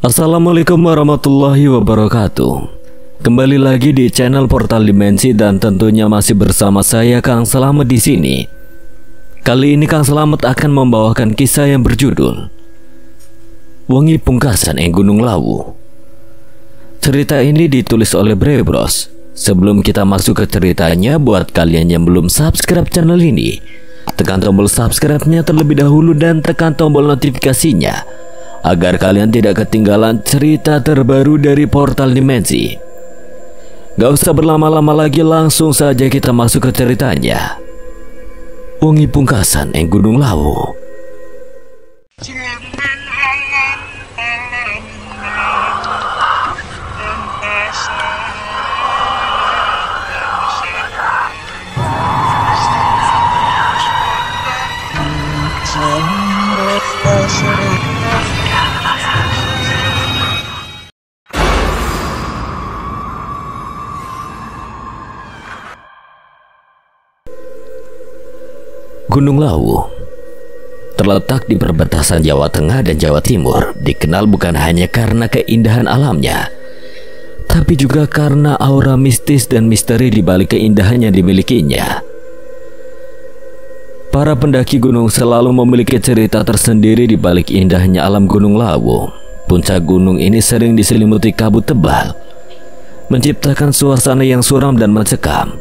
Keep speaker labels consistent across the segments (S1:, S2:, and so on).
S1: Assalamualaikum warahmatullahi wabarakatuh. Kembali lagi di channel Portal Dimensi dan tentunya masih bersama saya Kang Slamet di sini. Kali ini Kang Slamet akan membawakan kisah yang berjudul Wengi Pungkasan ing Gunung Lawu. Cerita ini ditulis oleh Bre Bros. Sebelum kita masuk ke ceritanya, buat kalian yang belum subscribe channel ini, tekan tombol subscribe-nya terlebih dahulu dan tekan tombol notifikasinya agar kalian tidak ketinggalan cerita terbaru dari Portal Dimensi. Gak usah berlama-lama lagi, langsung saja kita masuk ke ceritanya. Wengi Pungkasan ing Gunung Lawu. Gunung Lawu terletak di perbatasan Jawa Tengah dan Jawa Timur. Dikenal bukan hanya karena keindahan alamnya, tapi juga karena aura mistis dan misteri di balik keindahan yang dimilikinya. Para pendaki gunung selalu memiliki cerita tersendiri di balik indahnya alam Gunung Lawu. Puncak gunung ini sering diselimuti kabut tebal, menciptakan suasana yang suram dan mencekam.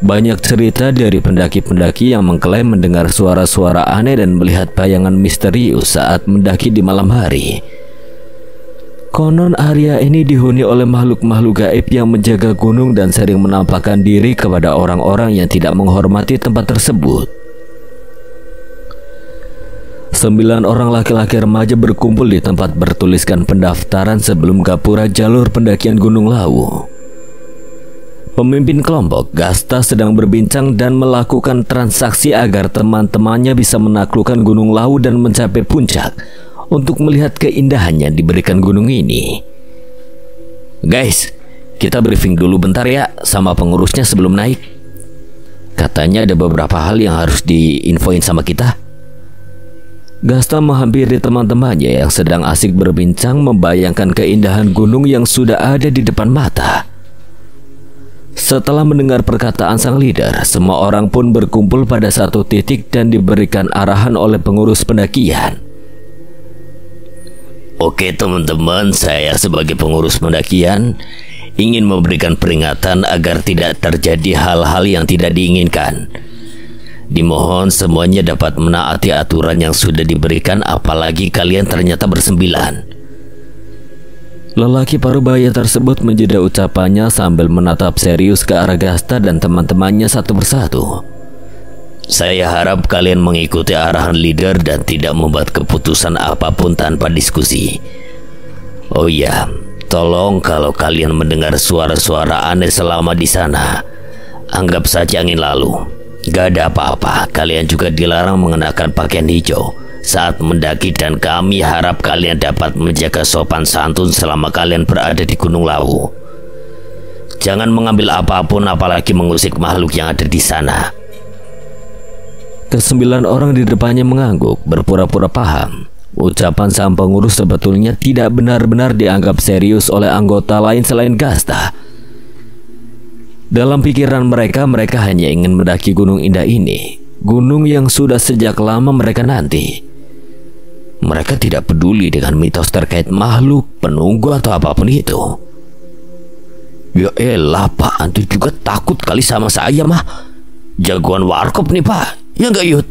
S1: Banyak cerita dari pendaki-pendaki yang mengklaim mendengar suara-suara aneh dan melihat bayangan misterius saat mendaki di malam hari. Konon area ini dihuni oleh makhluk-makhluk gaib yang menjaga gunung dan sering menampakkan diri kepada orang-orang yang tidak menghormati tempat tersebut. 9 orang laki-laki remaja berkumpul di tempat bertuliskan pendaftaran sebelum gapura jalur pendakian Gunung Lawu. Pemimpin kelompok, Gasta, sedang berbincang dan melakukan transaksi agar teman-temannya bisa menaklukkan Gunung Lawu dan mencapai puncak untuk melihat keindahannya diberikan gunung ini. Guys, kita briefing dulu bentar ya sama pengurusnya sebelum naik. Katanya ada beberapa hal yang harus diinfoin sama kita. Gasta menghampiri teman-temannya yang sedang asik berbincang membayangkan keindahan gunung yang sudah ada di depan mata. Setelah mendengar perkataan sang leader, semua orang pun berkumpul pada satu titik dan diberikan arahan oleh pengurus pendakian. Oke teman-teman, saya sebagai pengurus pendakian ingin memberikan peringatan agar tidak terjadi hal-hal yang tidak diinginkan. Dimohon semuanya dapat menaati aturan yang sudah diberikan, apalagi kalian ternyata bersembilan. Lelaki parubaya tersebut menjeda ucapannya sambil menatap serius ke arah Gasta dan teman-temannya satu persatu. Saya harap kalian mengikuti arahan leader dan tidak membuat keputusan apapun tanpa diskusi. Oh iya, tolong kalau kalian mendengar suara-suara aneh selama di sana, anggap saja angin lalu. Gak ada apa-apa. Kalian juga dilarang mengenakan pakaian hijau saat mendaki dan kami harap kalian dapat menjaga sopan santun selama kalian berada di Gunung Lawu. Jangan mengambil apapun apalagi mengusik makhluk yang ada di sana. Ke-9 orang di depannya mengangguk, berpura-pura paham. Ucapan sang pengurus sebetulnya tidak benar-benar dianggap serius oleh anggota lain selain Gasta. Dalam pikiran mereka hanya ingin mendaki gunung indah ini, gunung yang sudah sejak lama mereka nanti. Mereka tidak peduli dengan mitos terkait makhluk, penunggu atau apapun itu. Ya elah pak, antum juga takut kali sama saya mah. Jagoan warkop nih pak, ya nggak Yud?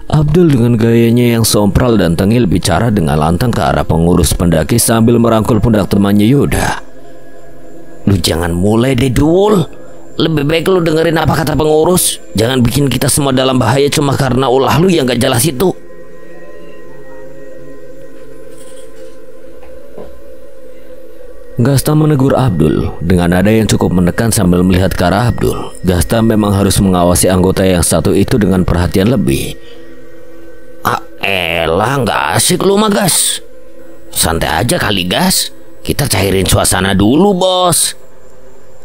S1: Abdul dengan gayanya yang sompral dan tengil bicara dengan lantang ke arah pengurus pendaki sambil merangkul pundak temannya Yoda. Lu jangan mulai deh Dul. Lebih baik lu dengerin apa kata pengurus. Jangan bikin kita semua dalam bahaya cuma karena ulah lu yang gak jelas itu. Gasta menegur Abdul dengan nada yang cukup menekan sambil melihat ke arah Abdul. Gasta memang harus mengawasi anggota yang satu itu dengan perhatian lebih. Ah elah, gak asik lu mah Gas. Santai aja kali Gas. Kita cairin suasana dulu bos.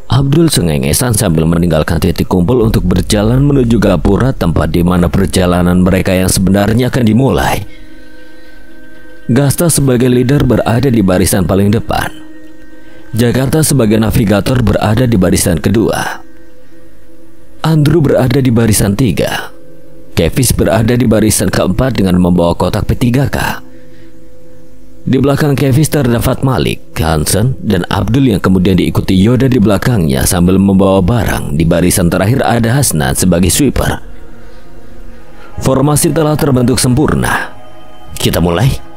S1: Abdul cengengesan sambil meninggalkan titik kumpul untuk berjalan menuju gapura, tempat di mana perjalanan mereka yang sebenarnya akan dimulai.
S2: Gasta sebagai leader berada di barisan paling depan. Jakarta sebagai navigator berada di barisan kedua. Andrew berada di barisan 3. Kevis berada di barisan keempat dengan membawa kotak P3K. Di belakang Kevis terdapat Malik, Hansen, dan Abdul yang kemudian diikuti Yoda di belakangnya sambil membawa barang. Di barisan terakhir ada Hasnan sebagai sweeper. Formasi telah terbentuk sempurna. Kita mulai.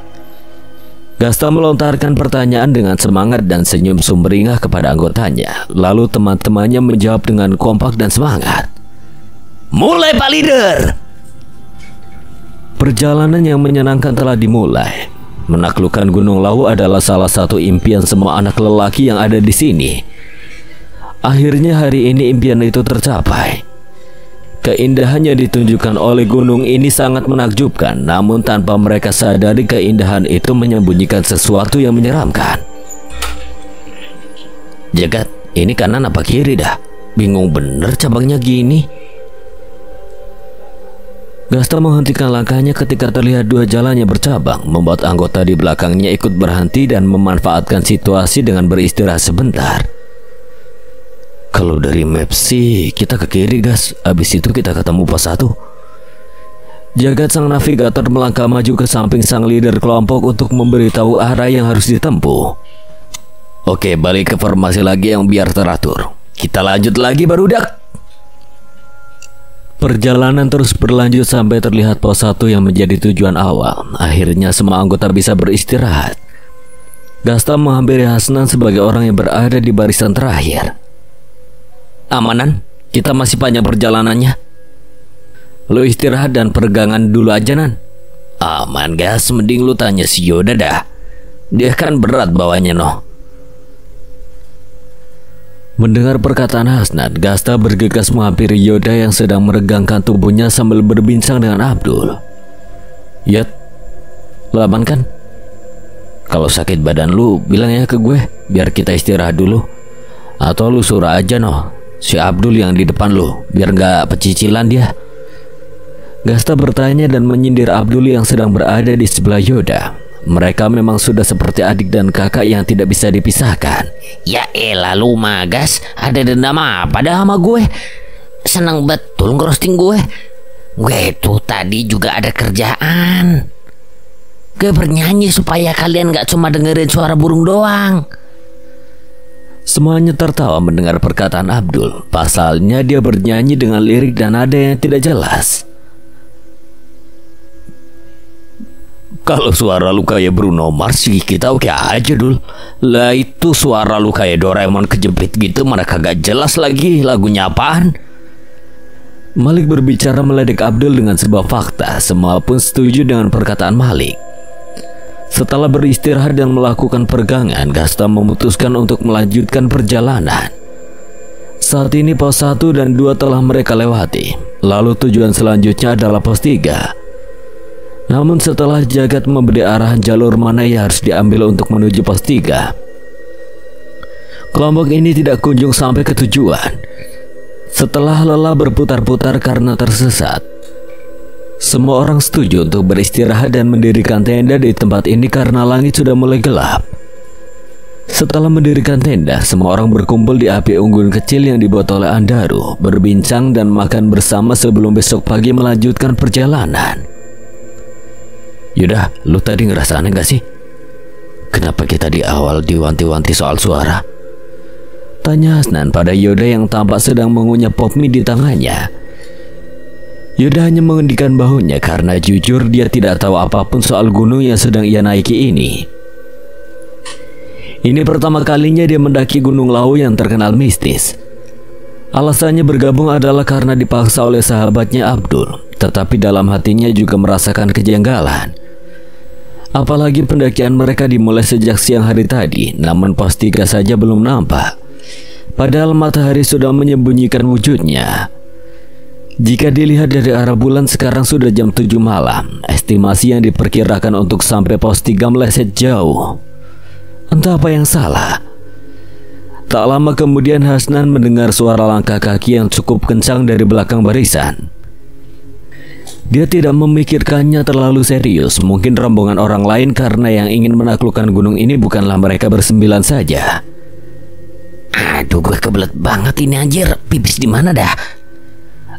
S2: Gasta melontarkan pertanyaan dengan semangat dan senyum sumringah kepada anggotanya. Lalu teman-temannya menjawab dengan kompak dan semangat. Mulai, Pak Leader! Perjalanan yang menyenangkan telah dimulai. Menaklukkan Gunung Lawu adalah salah satu impian semua anak lelaki yang ada di sini. Akhirnya hari ini impian itu tercapai. Keindahan yang ditunjukkan oleh gunung ini sangat menakjubkan, namun tanpa mereka sadari keindahan itu menyembunyikan sesuatu yang menyeramkan. Jagat, ini kanan apa kiri dah? Bingung bener cabangnya gini. Gasta menghentikan langkahnya ketika terlihat dua jalannya bercabang, membuat anggota di belakangnya ikut berhenti dan memanfaatkan situasi dengan beristirahat sebentar. Kalau dari map sih kita ke kiri, gas. Abis itu kita ketemu pos 1. Jagat sang navigator melangkah maju ke samping sang leader kelompok untuk memberitahu arah yang harus ditempuh. Oke, balik ke formasi lagi yang biar teratur. Kita lanjut lagi, barudak. Perjalanan terus berlanjut sampai terlihat pos 1 yang menjadi tujuan awal. Akhirnya semua anggota bisa beristirahat. Gasta menghampiri Hasnan sebagai orang yang berada di barisan terakhir. Amanan, kita masih panjang perjalanannya. Lu istirahat dan peregangan dulu aja, Nan. Aman, gas. Mending lu tanya si Yoda dah. Dia kan berat bawanya, noh. Mendengar perkataan Hasnan, Gasta bergegas menghampiri Yoda yang sedang meregangkan tubuhnya sambil berbincang dengan Abdul. Yat, lu aman kan? Kalau sakit badan lu, bilang ya ke gue, biar kita istirahat dulu. Atau lu suruh aja, noh, si Abdul yang di depan lu, biar gak pecicilan dia. Gasta bertanya dan menyindir Abdul yang sedang berada di sebelah Yoda. Mereka memang sudah seperti adik dan kakak yang tidak bisa dipisahkan. Ya elah lu magas, ada dendam apa dah sama gue? Senang betul ngerosting gue. Gue itu tadi juga ada kerjaan. Gue bernyanyi supaya kalian gak cuma dengerin suara burung doang. Semuanya tertawa mendengar perkataan Abdul. Pasalnya dia bernyanyi dengan lirik dan nada yang tidak jelas. Kalau suara lu kayak Bruno Mars sih kita oke aja, Dul. Lah itu suara lu kayak Doraemon kejepit gitu, mana kagak jelas lagi lagunya apaan. Malik berbicara meledek Abdul dengan sebuah fakta. Semua pun setuju dengan perkataan Malik. Setelah beristirahat dan melakukan peregangan, Gasta memutuskan untuk melanjutkan perjalanan. Saat ini pos 1 dan 2 telah mereka lewati. Lalu tujuan selanjutnya adalah pos 3. Namun setelah Jagat memberi arahan jalur mana yang harus diambil untuk menuju pos 3, kelompok ini tidak kunjung sampai ke tujuan. Setelah lelah berputar-putar karena tersesat, semua orang setuju untuk beristirahat dan mendirikan tenda di tempat ini karena langit sudah mulai gelap. Setelah mendirikan tenda, semua orang berkumpul di api unggun kecil yang dibuat oleh Andaru, berbincang dan makan bersama sebelum besok pagi melanjutkan perjalanan. Yaudah, lu tadi ngerasa aneh gak sih? Kenapa kita di awal diwanti-wanti soal suara? Tanya Hasnan pada Yoda yang tampak sedang mengunyah pop mie di tangannya. Yoda hanya mengendikan bahunya karena jujur dia tidak tahu apapun soal gunung yang sedang ia naiki ini. Ini pertama kalinya dia mendaki Gunung Lawu yang terkenal mistis. Alasannya bergabung adalah karena dipaksa oleh sahabatnya Abdul, tetapi dalam hatinya juga merasakan kejanggalan. Apalagi pendakian mereka dimulai sejak siang hari tadi, namun pos 3 saja belum nampak. Padahal matahari sudah menyembunyikan wujudnya. Jika dilihat dari arah bulan, sekarang sudah jam 7 malam. Estimasi yang diperkirakan untuk sampai pos 3 meleset jauh. Entah apa yang salah. Tak lama kemudian Hasnan mendengar suara langkah kaki yang cukup kencang dari belakang barisan. Dia tidak memikirkannya terlalu serius. Mungkin rombongan orang lain karena yang ingin menaklukkan gunung ini bukanlah mereka bersembilan saja.
S1: Aduh, gue kebelet banget ini anjir. Pipis di mana dah?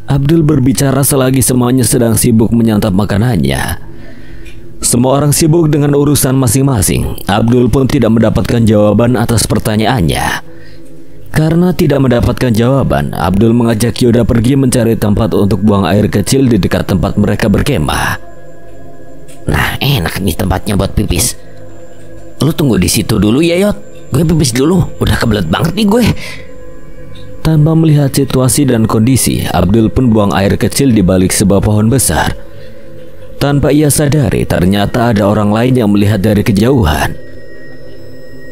S2: Abdul berbicara selagi semuanya sedang sibuk menyantap makanannya. Semua orang sibuk dengan urusan masing-masing. Abdul pun tidak mendapatkan jawaban atas pertanyaannya. Karena tidak mendapatkan jawaban, Abdul mengajak Yoda pergi mencari tempat untuk buang air kecil di dekat tempat mereka berkemah.
S1: Nah, enak nih tempatnya buat pipis. Lu tunggu di situ dulu ya, Yot. Gue pipis dulu, udah kebelet banget nih gue.
S2: Tanpa melihat situasi dan kondisi, Abdul pun buang air kecil di balik sebuah pohon besar. Tanpa ia sadari, ternyata ada orang lain yang melihat dari kejauhan.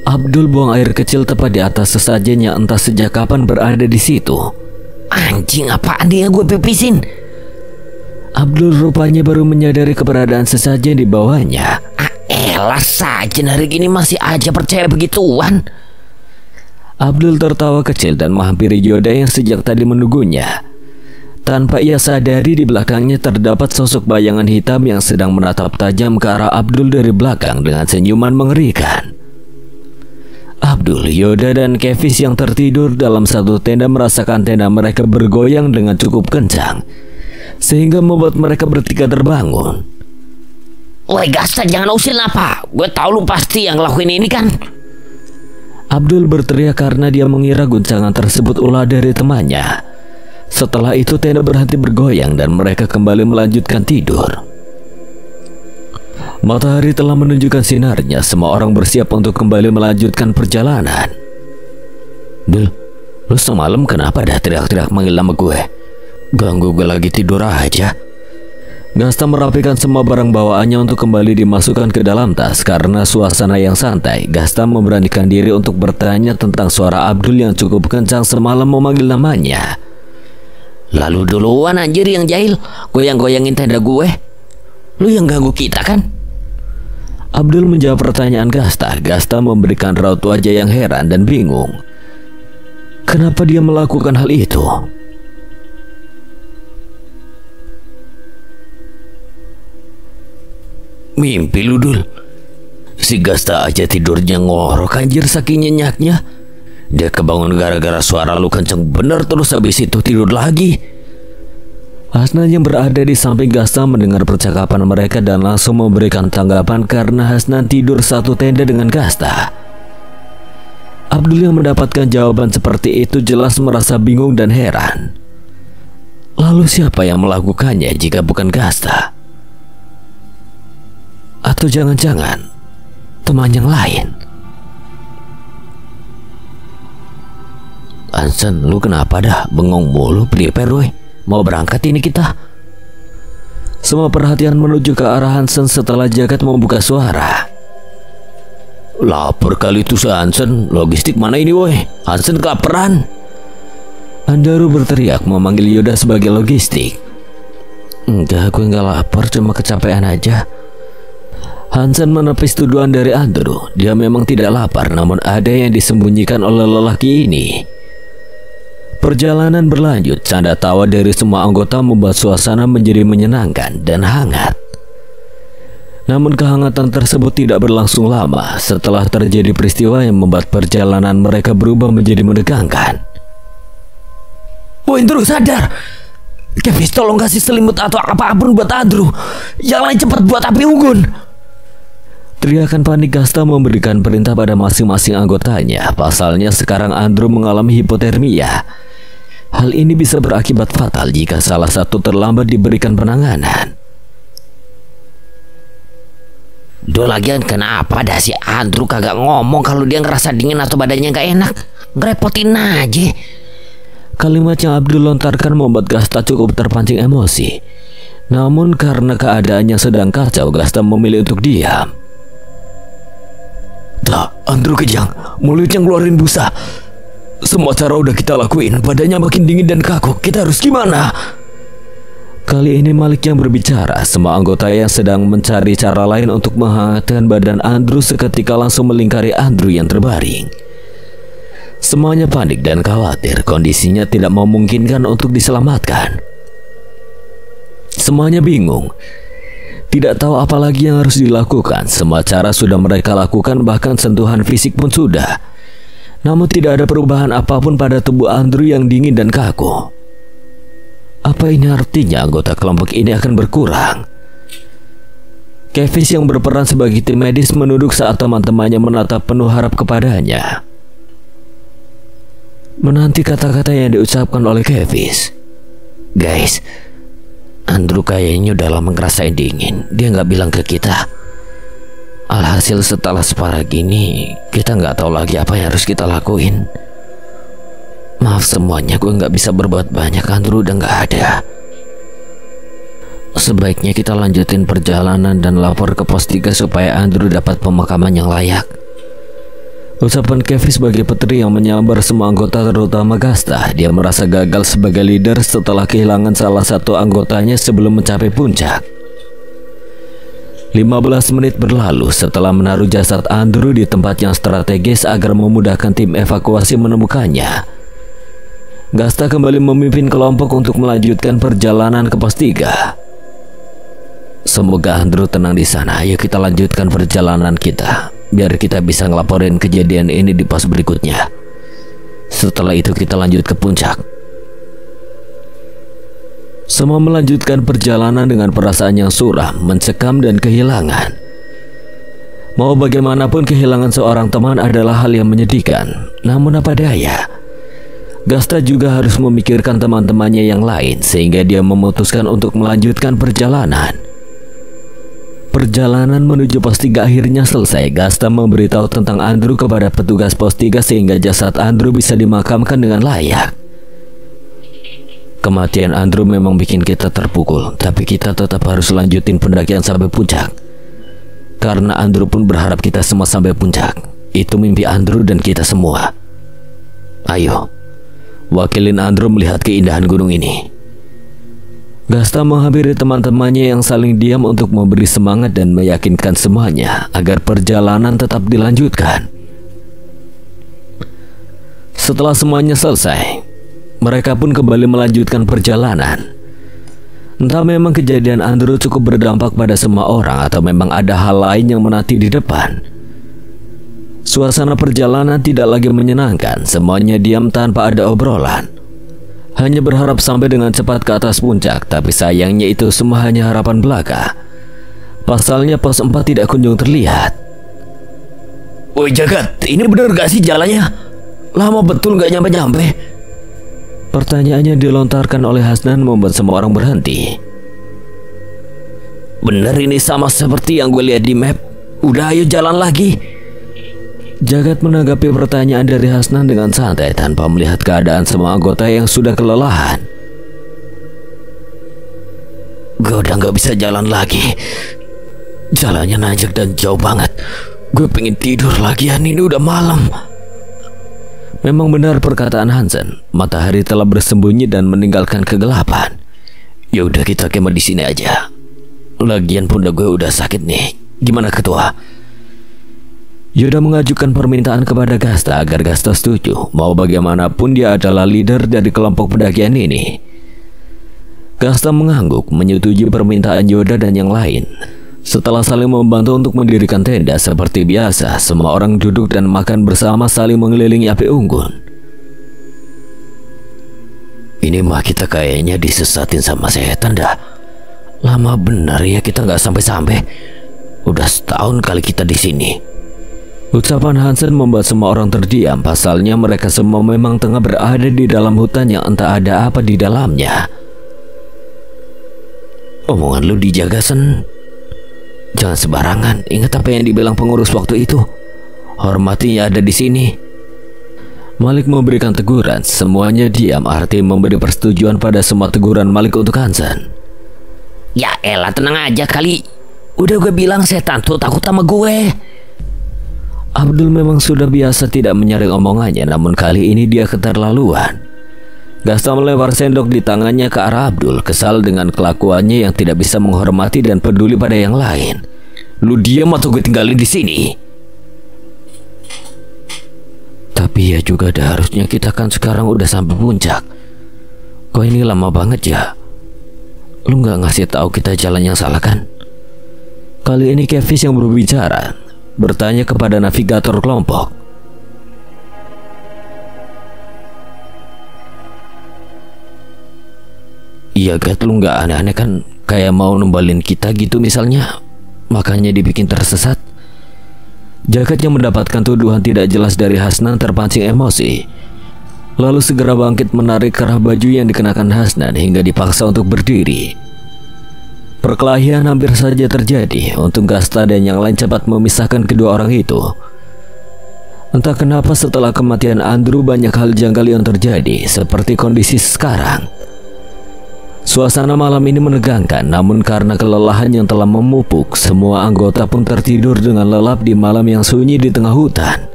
S2: Abdul buang air kecil tepat di atas sesajen yang entah sejak kapan berada di situ.
S1: Anjing, apaan dia gue pipisin?
S2: Abdul rupanya baru menyadari keberadaan sesajen di bawahnya.
S1: Elah, sajen hari gini masih aja percaya begituan.
S2: Abdul tertawa kecil dan menghampiri Yoda yang sejak tadi menunggunya. Tanpa ia sadari, di belakangnya terdapat sosok bayangan hitam yang sedang menatap tajam ke arah Abdul dari belakang dengan senyuman mengerikan. Abdul, Yoda, dan Kevis yang tertidur dalam satu tenda merasakan tenda mereka bergoyang dengan cukup kencang, sehingga membuat mereka bertiga terbangun.
S1: Woi Gasta, jangan usil apa? Gue tahu lu pasti yang ngelakuin ini kan?
S2: Abdul berteriak karena dia mengira guncangan tersebut ulah dari temannya. Setelah itu tenda berhenti bergoyang dan mereka kembali melanjutkan tidur. Matahari telah menunjukkan sinarnya. Semua orang bersiap untuk kembali melanjutkan perjalanan. Dul, lu semalam kenapa dah teriak-teriak manggil nama gue? Ganggu gue lagi tidur aja. Gasta merapikan semua barang bawaannya untuk kembali dimasukkan ke dalam tas. Karena suasana yang santai, Gasta memberanikan diri untuk bertanya tentang suara Abdul yang cukup kencang semalam memanggil namanya.
S1: Lalu duluan anjir yang jahil, goyang-goyangin tenda gue. Lu yang ganggu kita kan?
S2: Abdul menjawab pertanyaan Gasta. Gasta memberikan raut wajah yang heran dan bingung. Kenapa dia melakukan hal itu?
S1: Mimpi lu, Dul. Si Gasta aja tidurnya ngorok anjir saking nyenyaknya. Dia kebangun gara-gara suara lu kenceng bener, terus habis itu tidur lagi.
S2: Hasnan yang berada di samping Gasta mendengar percakapan mereka dan langsung memberikan tanggapan karena Hasnan tidur satu tenda dengan Gasta. Abdul yang mendapatkan jawaban seperti itu jelas merasa bingung dan heran. Lalu siapa yang melakukannya jika bukan Gasta? Atau jangan-jangan teman yang lain?
S1: Hansen, lu kenapa dah bengong mulu? Prepare weh, mau berangkat ini kita.
S2: Semua perhatian menuju ke arah Hansen setelah Jagat membuka suara.
S1: Lapar kali itu si Hansen. Logistik mana ini woi? Hansen kelaparan.
S2: Andaru berteriak memanggil Yoda sebagai logistik. Enggak, gue nggak lapar, cuma kecapean aja. Hansen menepis tuduhan dari Andaru. Dia memang tidak lapar, namun ada yang disembunyikan oleh lelaki ini. Perjalanan berlanjut. Canda tawa dari semua anggota membuat suasana menjadi menyenangkan dan hangat. Namun kehangatan tersebut tidak berlangsung lama setelah terjadi peristiwa yang membuat perjalanan mereka berubah menjadi menegangkan.
S1: Woi, Andrew, sadar! Kevis, tolong kasih selimut atau apapun buat Andrew. Yang lain cepat buat api unggun.
S2: Teriakan panik Gasta memberikan perintah pada masing-masing anggotanya. Pasalnya sekarang Andrew mengalami hipotermia. Hal ini bisa berakibat fatal jika salah satu terlambat diberikan penanganan.
S1: Duh, lagian kenapa dah si Andrew kagak ngomong kalau dia ngerasa dingin atau badannya gak enak? Ngerepotin aja.
S2: Kalimat yang Abdul lontarkan membuat Gasta cukup terpancing emosi. Namun karena keadaannya sedang kacau, Gasta memilih untuk diam.
S1: Dah, Andrew kejang, mulutnya ngeluarin busa. Semua cara udah kita lakuin, badannya makin dingin dan kaku. Kita harus gimana?
S2: Kali ini Malik yang berbicara. Semua anggota yang sedang mencari cara lain untuk menghangatkan badan Andrew seketika langsung melingkari Andrew yang terbaring. Semuanya panik dan khawatir. Kondisinya tidak memungkinkan untuk diselamatkan. Semuanya bingung, tidak tahu apa lagi yang harus dilakukan. Semua cara sudah mereka lakukan, bahkan sentuhan fisik pun sudah. Namun tidak ada perubahan apapun pada tubuh Andrew yang dingin dan kaku. Apa ini artinya anggota kelompok ini akan berkurang? Kevin yang berperan sebagai tim medis menunduk saat teman-temannya menatap penuh harap kepadanya. Menanti kata-kata yang diucapkan oleh Kevin.
S1: Guys, Andrew kayaknya udah lama ngerasain dingin. Dia nggak bilang ke kita. Alhasil setelah separah gini, kita nggak tahu lagi apa yang harus kita lakuin. Maaf semuanya, gue nggak bisa berbuat banyak. Andrew udah nggak ada. Sebaiknya kita lanjutin perjalanan dan lapor ke pos 3 supaya Andrew dapat pemakaman yang layak. Ucapan Kevin sebagai petri yang menyambar semua anggota terutama Gasta. Dia merasa gagal sebagai leader setelah kehilangan salah satu anggotanya sebelum mencapai puncak. 15 menit berlalu setelah menaruh jasad Andrew di tempat yang strategis agar memudahkan tim evakuasi menemukannya. Gasta kembali memimpin kelompok untuk melanjutkan perjalanan ke pos 3. Semoga Andrew tenang di sana. Ayo kita lanjutkan perjalanan kita, biar kita bisa ngelaporin kejadian ini di pos berikutnya. Setelah itu kita lanjut ke puncak. Semua melanjutkan perjalanan dengan perasaan yang suram, mencekam dan kehilangan. Mau bagaimanapun kehilangan seorang teman adalah hal yang menyedihkan. Namun apa daya, Gasta juga harus memikirkan teman-temannya yang lain, sehingga dia memutuskan untuk melanjutkan perjalanan. Perjalanan menuju pos 3 akhirnya selesai. Gasta memberitahu tentang Andrew kepada petugas pos 3 sehingga jasad Andrew bisa dimakamkan dengan layak. Kematian Andrew memang bikin kita terpukul, tapi kita tetap harus lanjutin pendakian sampai puncak. Karena Andrew pun berharap kita semua sampai puncak. Itu mimpi Andrew dan kita semua. Ayo, wakilin Andrew melihat keindahan gunung ini. Gasta menghampiri teman-temannya yang saling diam untuk memberi semangat dan meyakinkan semuanya agar perjalanan tetap dilanjutkan. Setelah semuanya selesai, mereka pun kembali melanjutkan perjalanan. Entah memang kejadian Andrew cukup berdampak pada semua orang atau memang ada hal lain yang menanti di depan. Suasana perjalanan tidak lagi menyenangkan. Semuanya diam tanpa ada obrolan. Hanya berharap sampai dengan cepat ke atas puncak, tapi sayangnya itu semua hanya harapan belaka. Pasalnya pos 4 tidak kunjung terlihat. Woi Jagat, ini bener gak sih jalannya? Lama betul gak nyampe-nyampe.
S2: Pertanyaannya dilontarkan oleh Hasnan membuat semua orang berhenti.
S1: Bener ini sama seperti yang gue lihat di map. Udah ayo jalan lagi.
S2: Jagat menanggapi pertanyaan dari Hasnan dengan santai tanpa melihat keadaan semua anggota yang sudah kelelahan.
S1: Gue udah gak bisa jalan lagi. Jalannya nanjak dan jauh banget. Gue pengen tidur lagi, ini udah malam.
S2: Memang benar perkataan Hansen. Matahari telah bersembunyi dan meninggalkan kegelapan.
S1: Ya udah kita kemah di sini aja. Lagian pundak gue udah sakit nih. Gimana ketua?
S2: Yoda mengajukan permintaan kepada Gasta agar Gasta setuju. Mau bagaimanapun dia adalah leader dari kelompok pendakian ini. Gasta mengangguk menyetujui permintaan Yoda dan yang lain. Setelah saling membantu untuk mendirikan tenda seperti biasa, semua orang duduk dan makan bersama saling mengelilingi api unggun.
S1: Ini mah kita kayaknya disesatin sama setan dah. Lama benar ya kita nggak sampai-sampai. Udah setahun kali kita di sini.
S2: Ucapan Hansen membuat semua orang terdiam. Pasalnya mereka semua memang tengah berada di dalam hutan yang entah ada apa di dalamnya.
S1: Omongan lu dijaga, Sen. Jangan sembarangan. Ingat apa yang dibilang pengurus waktu itu. Hormati yang ada di sini.
S2: Malik memberikan teguran. Semuanya diam, arti memberi persetujuan pada semua teguran Malik untuk Hansen.
S1: Ya elah, tenang aja kali. Udah gue bilang setan tuh takut sama gue.
S2: Abdul memang sudah biasa tidak menyaring omongannya, namun kali ini dia keterlaluan. Gasta melempar sendok di tangannya ke arah Abdul, kesal dengan kelakuannya yang tidak bisa menghormati dan peduli pada yang lain.
S1: Lu diam atau gue tinggalin di sini.
S2: Tapi ya juga ada harusnya kita kan sekarang udah sampai puncak. Kok ini lama banget ya? Lu nggak ngasih tahu kita jalan yang salah kan? Kali ini Kevis yang berbicara, bertanya kepada navigator kelompok. Iya Gat, lu nggak aneh-aneh kan? Kayak mau nembalin kita gitu misalnya, makanya dibikin tersesat. Jagat yang mendapatkan tuduhan tidak jelas dari Hasnan terpancing emosi, lalu segera bangkit menarik kerah baju yang dikenakan Hasnan hingga dipaksa untuk berdiri. Perkelahian hampir saja terjadi. Untung Gasta dan yang lain cepat memisahkan kedua orang itu. Entah kenapa setelah kematian Andrew banyak hal janggal yang terjadi, seperti kondisi sekarang. Suasana malam ini menegangkan, namun karena kelelahan yang telah memupuk, semua anggota pun tertidur dengan lelap di malam yang sunyi di tengah hutan.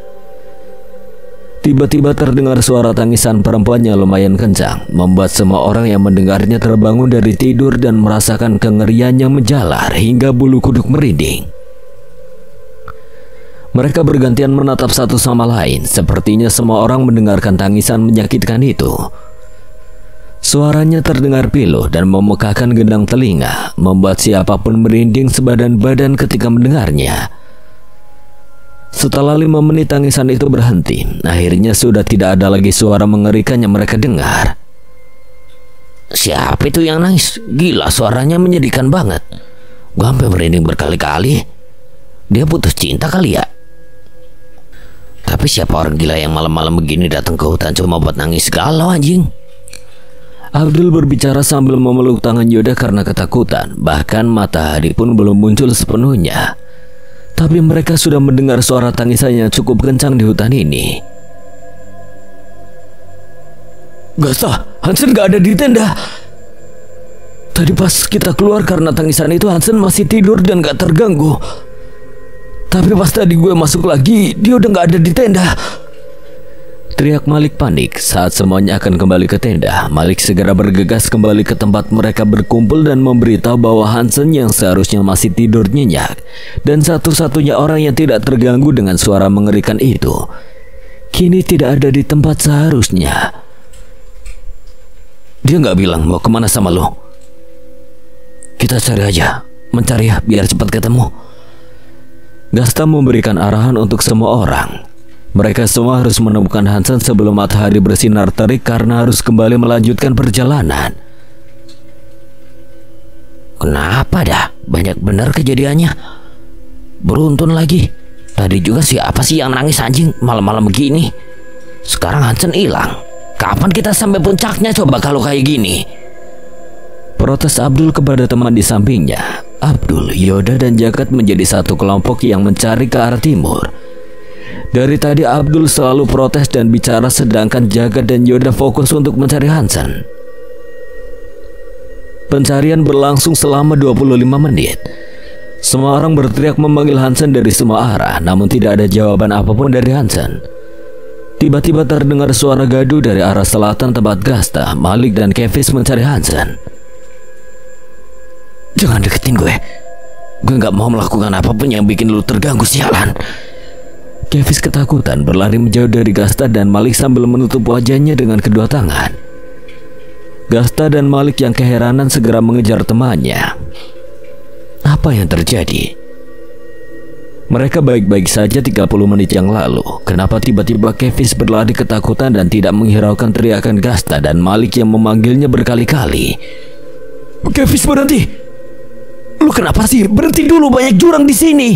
S2: Tiba-tiba terdengar suara tangisan perempuan yang lumayan kencang, membuat semua orang yang mendengarnya terbangun dari tidur dan merasakan kengerian yang menjalar hingga bulu kuduk merinding. Mereka bergantian menatap satu sama lain, sepertinya semua orang mendengarkan tangisan menyakitkan itu. Suaranya terdengar pilu dan memekakkan gendang telinga, membuat siapapun merinding sebadan-badan ketika mendengarnya. Setelah 5 menit tangisan itu berhenti, akhirnya sudah tidak ada lagi suara mengerikan yang mereka dengar.
S1: Siapa itu yang nangis? Gila, suaranya menyedihkan banget. Gue sampai merinding berkali-kali. Dia putus cinta kali ya? Tapi siapa orang gila yang malam-malam begini datang ke hutan cuma buat nangis galau anjing?
S2: Abdul berbicara sambil memeluk tangan Yoda karena ketakutan. Bahkan matahari pun belum muncul sepenuhnya. Tapi mereka sudah mendengar suara tangisan yang cukup kencang di hutan ini. Gasta, Hansen gak ada di tenda. Tadi pas kita keluar karena tangisan itu, Hansen masih tidur dan gak terganggu. Tapi pas tadi gue masuk lagi, dia udah gak ada di tenda. Teriak Malik panik saat semuanya akan kembali ke tenda. Malik segera bergegas kembali ke tempat mereka berkumpul dan memberitahu bahwa Hansen yang seharusnya masih tidur nyenyak dan satu-satunya orang yang tidak terganggu dengan suara mengerikan itu, kini tidak ada di tempat seharusnya. Dia nggak bilang mau kemana sama lo. Kita cari aja, mencari ya biar cepat ketemu. Gasta memberikan arahan untuk semua orang. Mereka semua harus menemukan Hansen sebelum matahari bersinar terik karena harus kembali melanjutkan perjalanan.
S1: Kenapa dah? Banyak benar kejadiannya. Beruntun lagi. Tadi juga siapa sih yang nangis anjing malam-malam begini? Sekarang Hansen hilang. Kapan kita sampai puncaknya coba kalau kayak gini?
S2: Protes Abdul kepada teman di sampingnya. Abdul, Yoda dan Jagat menjadi satu kelompok yang mencari ke arah timur. Dari tadi Abdul selalu protes dan bicara, sedangkan Jagat dan Yoda fokus untuk mencari Hansen. Pencarian berlangsung selama 25 menit. Semua orang berteriak memanggil Hansen dari semua arah, namun tidak ada jawaban apapun dari Hansen. Tiba-tiba terdengar suara gaduh dari arah selatan tempat Gasta, Malik dan Kevis mencari Hansen.
S1: Jangan deketin gue. Gue gak mau melakukan apapun yang bikin lu terganggu, sialan.
S2: Kevis ketakutan berlari menjauh dari Gasta dan Malik sambil menutup wajahnya dengan kedua tangan. Gasta dan Malik yang keheranan segera mengejar temannya. Apa yang terjadi? Mereka baik-baik saja 30 menit yang lalu. Kenapa tiba-tiba Kevis berlari ketakutan dan tidak menghiraukan teriakan Gasta dan Malik yang memanggilnya berkali-kali? Kevis, berhenti! Lu kenapa sih? Berhenti dulu, banyak jurang di sini!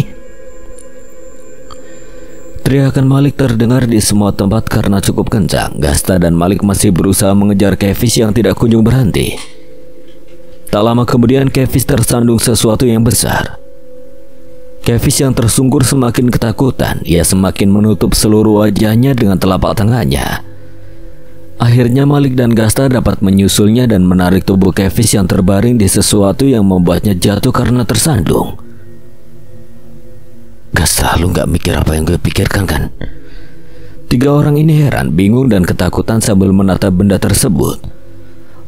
S2: Teriakan Malik terdengar di semua tempat karena cukup kencang. Gasta dan Malik masih berusaha mengejar Kevis yang tidak kunjung berhenti. Tak lama kemudian Kevis tersandung sesuatu yang besar. Kevis yang tersungkur semakin ketakutan. Ia semakin menutup seluruh wajahnya dengan telapak tangannya. Akhirnya Malik dan Gasta dapat menyusulnya dan menarik tubuh Kevis yang terbaring di sesuatu yang membuatnya jatuh karena tersandung.
S1: Gasta, lu gak mikir apa yang gue pikirkan kan?
S2: 3 orang ini heran, bingung dan ketakutan sambil menatap benda tersebut.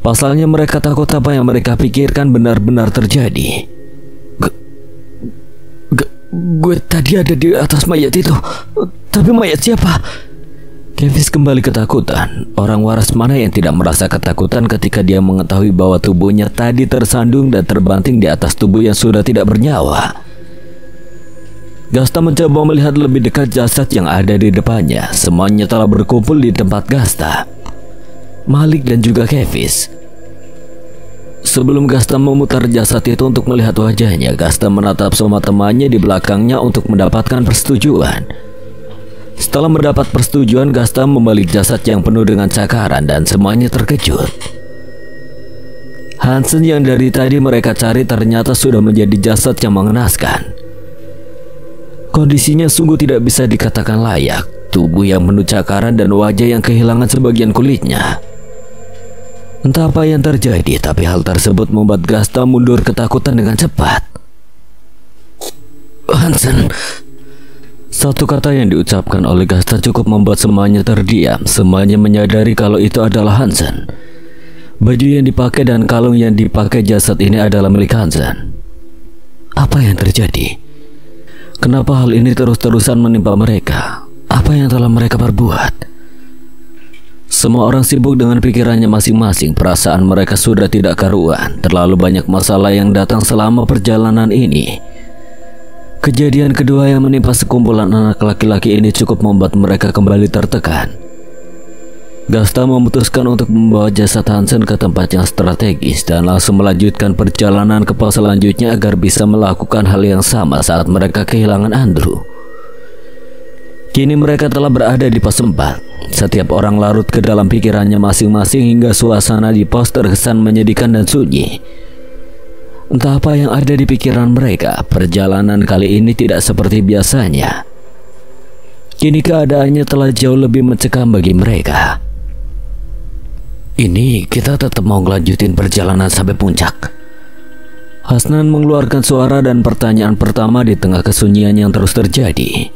S2: Pasalnya mereka takut apa yang mereka pikirkan benar-benar terjadi. Gue tadi ada di atas mayat itu. Tapi mayat siapa? Kevis kembali ketakutan. Orang waras mana yang tidak merasa ketakutan ketika dia mengetahui bahwa tubuhnya tadi tersandung dan terbanting di atas tubuh yang sudah tidak bernyawa. Gasta mencoba melihat lebih dekat jasad yang ada di depannya. Semuanya telah berkumpul di tempat Gasta, Malik dan juga Kevis. Sebelum Gasta memutar jasad itu untuk melihat wajahnya, Gasta menatap semua temannya di belakangnya untuk mendapatkan persetujuan. Setelah mendapat persetujuan, Gasta membalik jasad yang penuh dengan cakaran dan semuanya terkejut. Hansen yang dari tadi mereka cari ternyata sudah menjadi jasad yang mengenaskan. Kondisinya sungguh tidak bisa dikatakan layak. Tubuh yang penuh cakaran dan wajah yang kehilangan sebagian kulitnya. Entah apa yang terjadi, tapi hal tersebut membuat Gasta mundur ketakutan dengan cepat. Hansen. Satu kata yang diucapkan oleh Gasta cukup membuat semuanya terdiam. Semuanya menyadari kalau itu adalah Hansen. Baju yang dipakai dan kalung yang dipakai jasad ini adalah milik Hansen. Apa yang terjadi? Kenapa hal ini terus-terusan menimpa mereka? Apa yang telah mereka perbuat? Semua orang sibuk dengan pikirannya masing-masing. Perasaan mereka sudah tidak karuan. Terlalu banyak masalah yang datang selama perjalanan ini. Kejadian kedua yang menimpa sekumpulan anak laki-laki ini cukup membuat mereka kembali tertekan. Gasta memutuskan untuk membawa jasad Hansen ke tempat yang strategis dan langsung melanjutkan perjalanan ke pos selanjutnya agar bisa melakukan hal yang sama saat mereka kehilangan Andrew. Kini mereka telah berada di pos 4. Setiap orang larut ke dalam pikirannya masing-masing hingga suasana di pos terkesan menyedihkan dan sunyi. Entah apa yang ada di pikiran mereka, perjalanan kali ini tidak seperti biasanya. Kini keadaannya telah jauh lebih mencekam bagi mereka. Ini kita tetap mau ngelanjutin perjalanan sampai puncak. Hasnan mengeluarkan suara dan pertanyaan pertama di tengah kesunyian yang terus terjadi.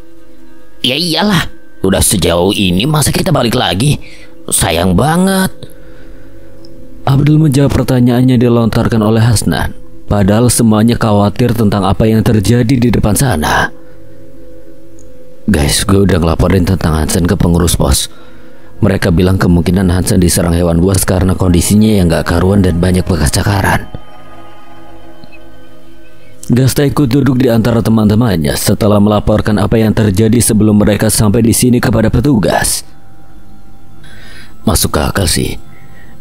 S1: Ya iyalah, udah sejauh ini masa kita balik lagi? Sayang banget.
S2: Abdul menjawab pertanyaannya dilontarkan oleh Hasnan. Padahal semuanya khawatir tentang apa yang terjadi di depan sana. Guys, gue udah ngelaporin tentang Hansen ke pengurus pos. Mereka bilang kemungkinan Hansen diserang hewan buas karena kondisinya yang gak karuan dan banyak bekas cakaran. Gasta ikut duduk di antara teman-temannya setelah melaporkan apa yang terjadi sebelum mereka sampai di sini kepada petugas.
S1: Masuk ke akal sih.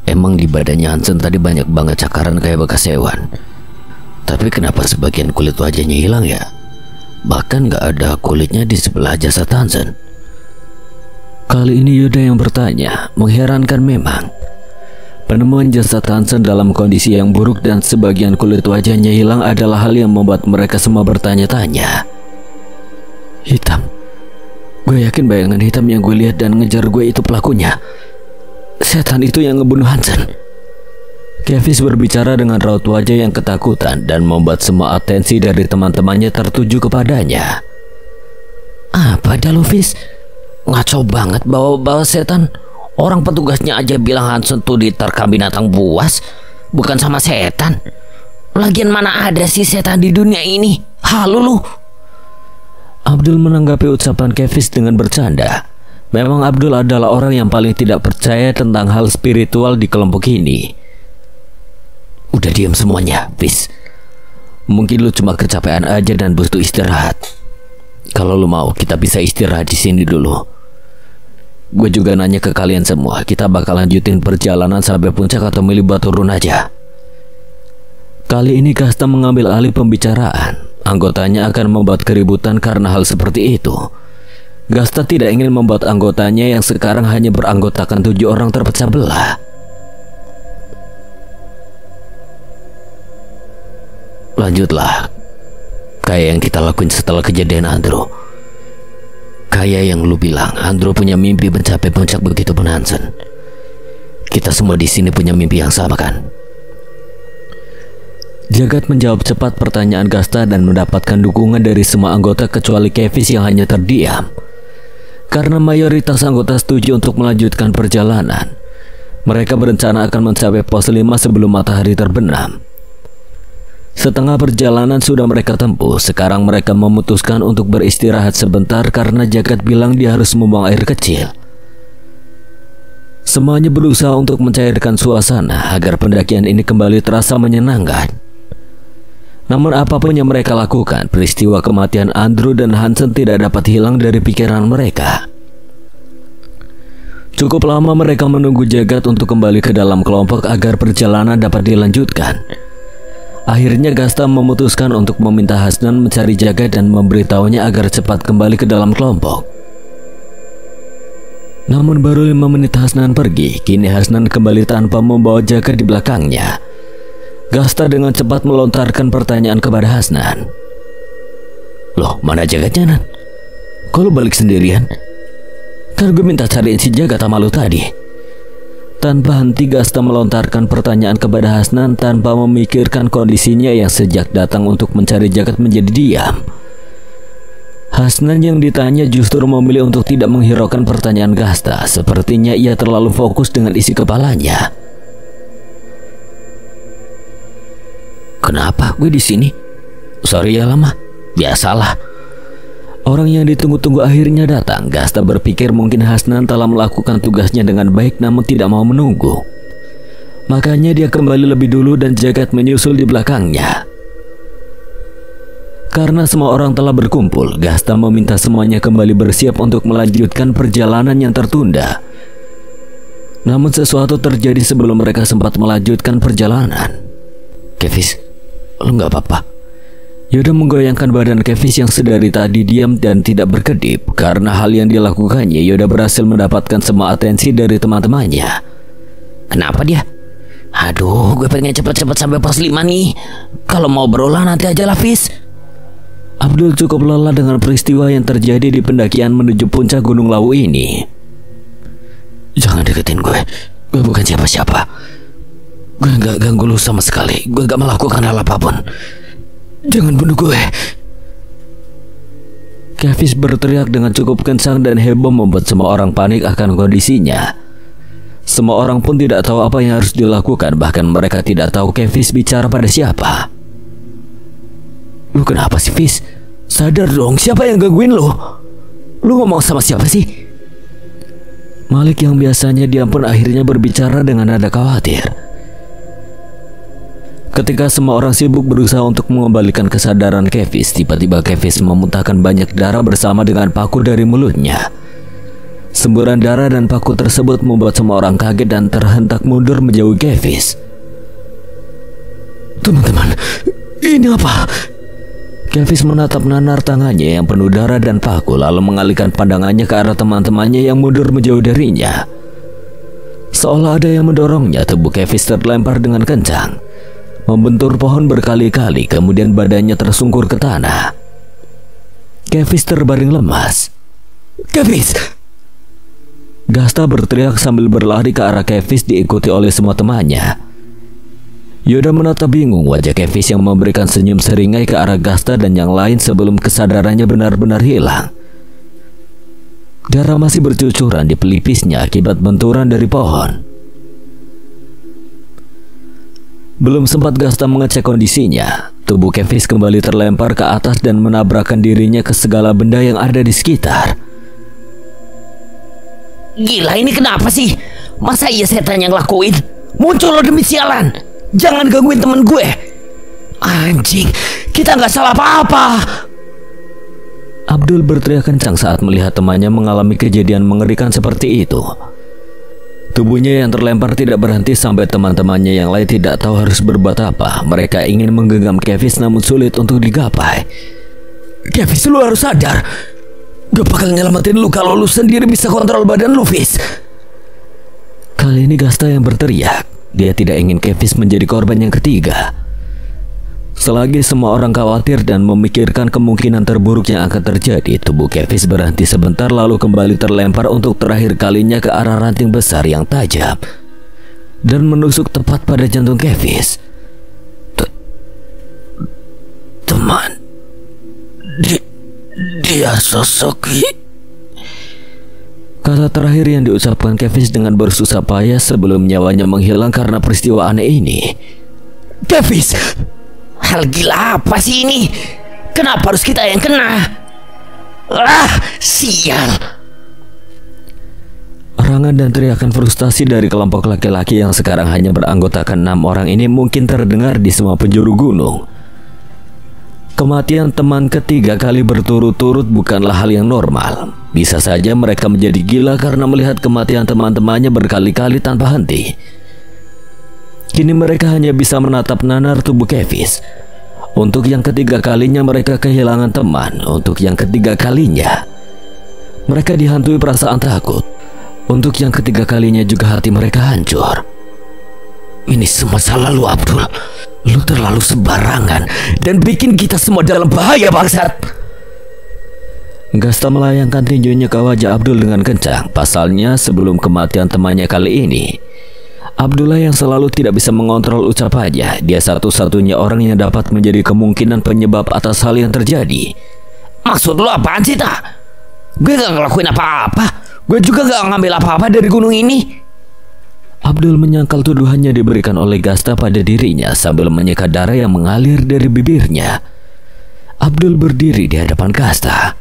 S1: Emang di badannya Hansen tadi banyak banget cakaran kayak bekas hewan. Tapi kenapa sebagian kulit wajahnya hilang ya? Bahkan gak ada kulitnya di sebelah jasad Hansen.
S2: Kali ini Yoda yang bertanya. Mengherankan memang. Penemuan jasad Hansen dalam kondisi yang buruk dan sebagian kulit wajahnya hilang adalah hal yang membuat mereka semua bertanya-tanya. Hitam. Gue yakin bayangan hitam yang gue lihat dan ngejar gue itu pelakunya. Setan itu yang ngebunuh Hansen. Kevis berbicara dengan raut wajah yang ketakutan dan membuat semua atensi dari teman-temannya tertuju kepadanya.
S1: Apa dah lu, Fis? Ngaco banget bawa-bawa setan. Orang petugasnya aja bilang Hansen tuh diterkam binatang buas, bukan sama setan. Lagian mana ada sih setan di dunia ini? Halu lu.
S2: Abdul menanggapi ucapan Kevis dengan bercanda. Memang Abdul adalah orang yang paling tidak percaya tentang hal spiritual di kelompok ini.
S1: Udah diam semuanya, Fis. Mungkin lu cuma kecapean aja dan butuh istirahat. Kalau lu mau, kita bisa istirahat di sini dulu. Gue juga nanya ke kalian semua, kita bakal lanjutin perjalanan sampai puncak atau milih buat turun aja?
S2: Kali ini Gasta mengambil alih pembicaraan. Anggotanya akan membuat keributan karena hal seperti itu. Gasta tidak ingin membuat anggotanya yang sekarang hanya beranggotakan 7 orang terpecah belah.
S1: Lanjutlah. Kayak yang kita lakuin setelah kejadian Andrew. Kayak yang lu bilang, Andrew punya mimpi mencapai puncak begitu pun Hansen. Kita semua di sini punya mimpi yang sama kan?
S2: Jagat menjawab cepat pertanyaan Gasta dan mendapatkan dukungan dari semua anggota kecuali Kevis yang hanya terdiam. Karena mayoritas anggota setuju untuk melanjutkan perjalanan. Mereka berencana akan mencapai pos 5 sebelum matahari terbenam. Setengah perjalanan sudah mereka tempuh. Sekarang mereka memutuskan untuk beristirahat sebentar karena Jagat bilang dia harus membuang air kecil. Semuanya berusaha untuk mencairkan suasana agar pendakian ini kembali terasa menyenangkan. Namun apapun yang mereka lakukan, peristiwa kematian Andrew dan Hansen tidak dapat hilang dari pikiran mereka. Cukup lama mereka menunggu Jagat untuk kembali ke dalam kelompok agar perjalanan dapat dilanjutkan. Akhirnya Gasta memutuskan untuk meminta Hasnan mencari Jagat dan memberitahunya agar cepat kembali ke dalam kelompok. Namun baru 5 menit Hasnan pergi, kini Hasnan kembali tanpa membawa Jagat di belakangnya. Gasta dengan cepat melontarkan pertanyaan kepada Hasnan. "Loh, mana Jagatnya, Nan? Kok lu balik sendirian? Kan gue minta cariin si Jagat sama lu tadi." Tanpa henti Gasta melontarkan pertanyaan kepada Hasnan tanpa memikirkan kondisinya yang sejak datang untuk mencari Jagat menjadi diam. Hasnan yang ditanya justru memilih untuk tidak menghiraukan pertanyaan Gasta. Sepertinya ia terlalu fokus dengan isi kepalanya. "Kenapa gue di sini? Sorry ya lama, biasalah." Orang yang ditunggu-tunggu akhirnya datang. Gasta berpikir mungkin Hasnan telah melakukan tugasnya dengan baik namun tidak mau menunggu. Makanya dia kembali lebih dulu dan Jagat menyusul di belakangnya. Karena semua orang telah berkumpul, Gasta meminta semuanya kembali bersiap untuk melanjutkan perjalanan yang tertunda. Namun sesuatu terjadi sebelum mereka sempat melanjutkan perjalanan. "Kevis, lu gak apa-apa?" Yoda menggoyangkan badan Kevis yang sedari tadi diam dan tidak berkedip. Karena hal yang dilakukannya, Yoda berhasil mendapatkan semua atensi dari teman-temannya. "Kenapa dia?" "Aduh, gue pengen cepet-cepet sampai pos 5 nih. Kalau mau berulah nanti aja lah, Fis." Abdul cukup lelah dengan peristiwa yang terjadi di pendakian menuju puncak Gunung Lawu ini. "Jangan deketin gue bukan siapa-siapa. Gue gak ganggu lu sama sekali. Gue gak melakukan hal apapun. Jangan bunuh gue." Kevis berteriak dengan cukup kencang dan heboh membuat semua orang panik akan kondisinya. Semua orang pun tidak tahu apa yang harus dilakukan. Bahkan mereka tidak tahu Kevis bicara pada siapa. "Lu kenapa sih, Fis? Sadar dong, siapa yang gangguin lu? Lu ngomong sama siapa sih?" Malik yang biasanya diam pun akhirnya berbicara dengan nada khawatir. Ketika semua orang sibuk berusaha untuk mengembalikan kesadaran Kevis, tiba-tiba Kevis memuntahkan banyak darah bersama dengan paku dari mulutnya. Semburan darah dan paku tersebut membuat semua orang kaget dan terhentak mundur menjauhi Kevis. "Teman-teman, ini apa?" Kevis menatap nanar tangannya yang penuh darah dan paku, lalu mengalihkan pandangannya ke arah teman-temannya yang mundur menjauh darinya. Seolah ada yang mendorongnya, tubuh Kevis terlempar dengan kencang, membentur pohon berkali-kali, kemudian badannya tersungkur ke tanah. Kevis terbaring lemas. "Kevis!" Gasta berteriak sambil berlari ke arah Kevis diikuti oleh semua temannya. Yoda menatap bingung wajah Kevis yang memberikan senyum seringai ke arah Gasta dan yang lain sebelum kesadarannya benar-benar hilang. Darah masih bercucuran di pelipisnya akibat benturan dari pohon. Belum sempat Gasta mengecek kondisinya, tubuh Kevis kembali terlempar ke atas dan menabrakkan dirinya ke segala benda yang ada di sekitar.
S1: "Gila, ini kenapa sih? Masa iya setan yang lakuin? Muncul lo demi sialan! Jangan gangguin temen gue! Anjing, kita gak salah apa-apa!"
S2: Abdul berteriak kencang saat melihat temannya mengalami kejadian mengerikan seperti itu. Tubuhnya yang terlempar tidak berhenti sampai teman-temannya yang lain tidak tahu harus berbuat apa. Mereka ingin menggenggam Kevis namun sulit untuk digapai.
S1: "Kevis, lu harus sadar. Gue bakal nyelamatin lu kalau lu sendiri bisa kontrol badan lu, Fis."
S2: Kali ini Gasta yang berteriak. Dia tidak ingin Kevis menjadi korban yang ketiga. Selagi semua orang khawatir dan memikirkan kemungkinan terburuk yang akan terjadi, tubuh Kevis berhenti sebentar lalu kembali terlempar untuk terakhir kalinya ke arah ranting besar yang tajam dan menusuk tepat pada jantung Kevis.
S1: "Teman, dia Sasaki."
S2: Kata terakhir yang diucapkan Kevis dengan bersusah payah sebelum nyawanya menghilang karena peristiwa aneh ini.
S1: "Kevis, hal gila apa sih ini? Kenapa harus kita yang kena? Ah, sial!"
S2: Larangan dan teriakan frustasi dari kelompok laki-laki yang sekarang hanya beranggotakan 6 orang ini mungkin terdengar di semua penjuru gunung. Kematian teman ketiga kali berturut-turut bukanlah hal yang normal. Bisa saja mereka menjadi gila karena melihat kematian teman-temannya berkali-kali tanpa henti. Kini mereka hanya bisa menatap nanar tubuh Kevis. Untuk yang ketiga kalinya mereka kehilangan teman. Untuk yang ketiga kalinya mereka dihantui perasaan takut. Untuk yang ketiga kalinya juga hati mereka hancur. Ini semua salah lu, Abdul. Lu terlalu sembarangan dan bikin kita semua dalam bahaya, bangsat. Gasta melayangkan tinjunya ke wajah Abdul dengan kencang. Pasalnya sebelum kematian temannya kali ini, Abdullah yang selalu tidak bisa mengontrol ucapannya. Dia satu-satunya orang yang dapat menjadi kemungkinan penyebab atas hal yang terjadi.
S1: Maksud lu apaan sih, tak? Gue gak ngelakuin apa-apa. Gue juga gak ngambil apa-apa dari gunung ini.
S2: Abdul menyangkal tuduhannya diberikan oleh Gasta pada dirinya sambil menyeka darah yang mengalir dari bibirnya. Abdul berdiri di hadapan Gasta.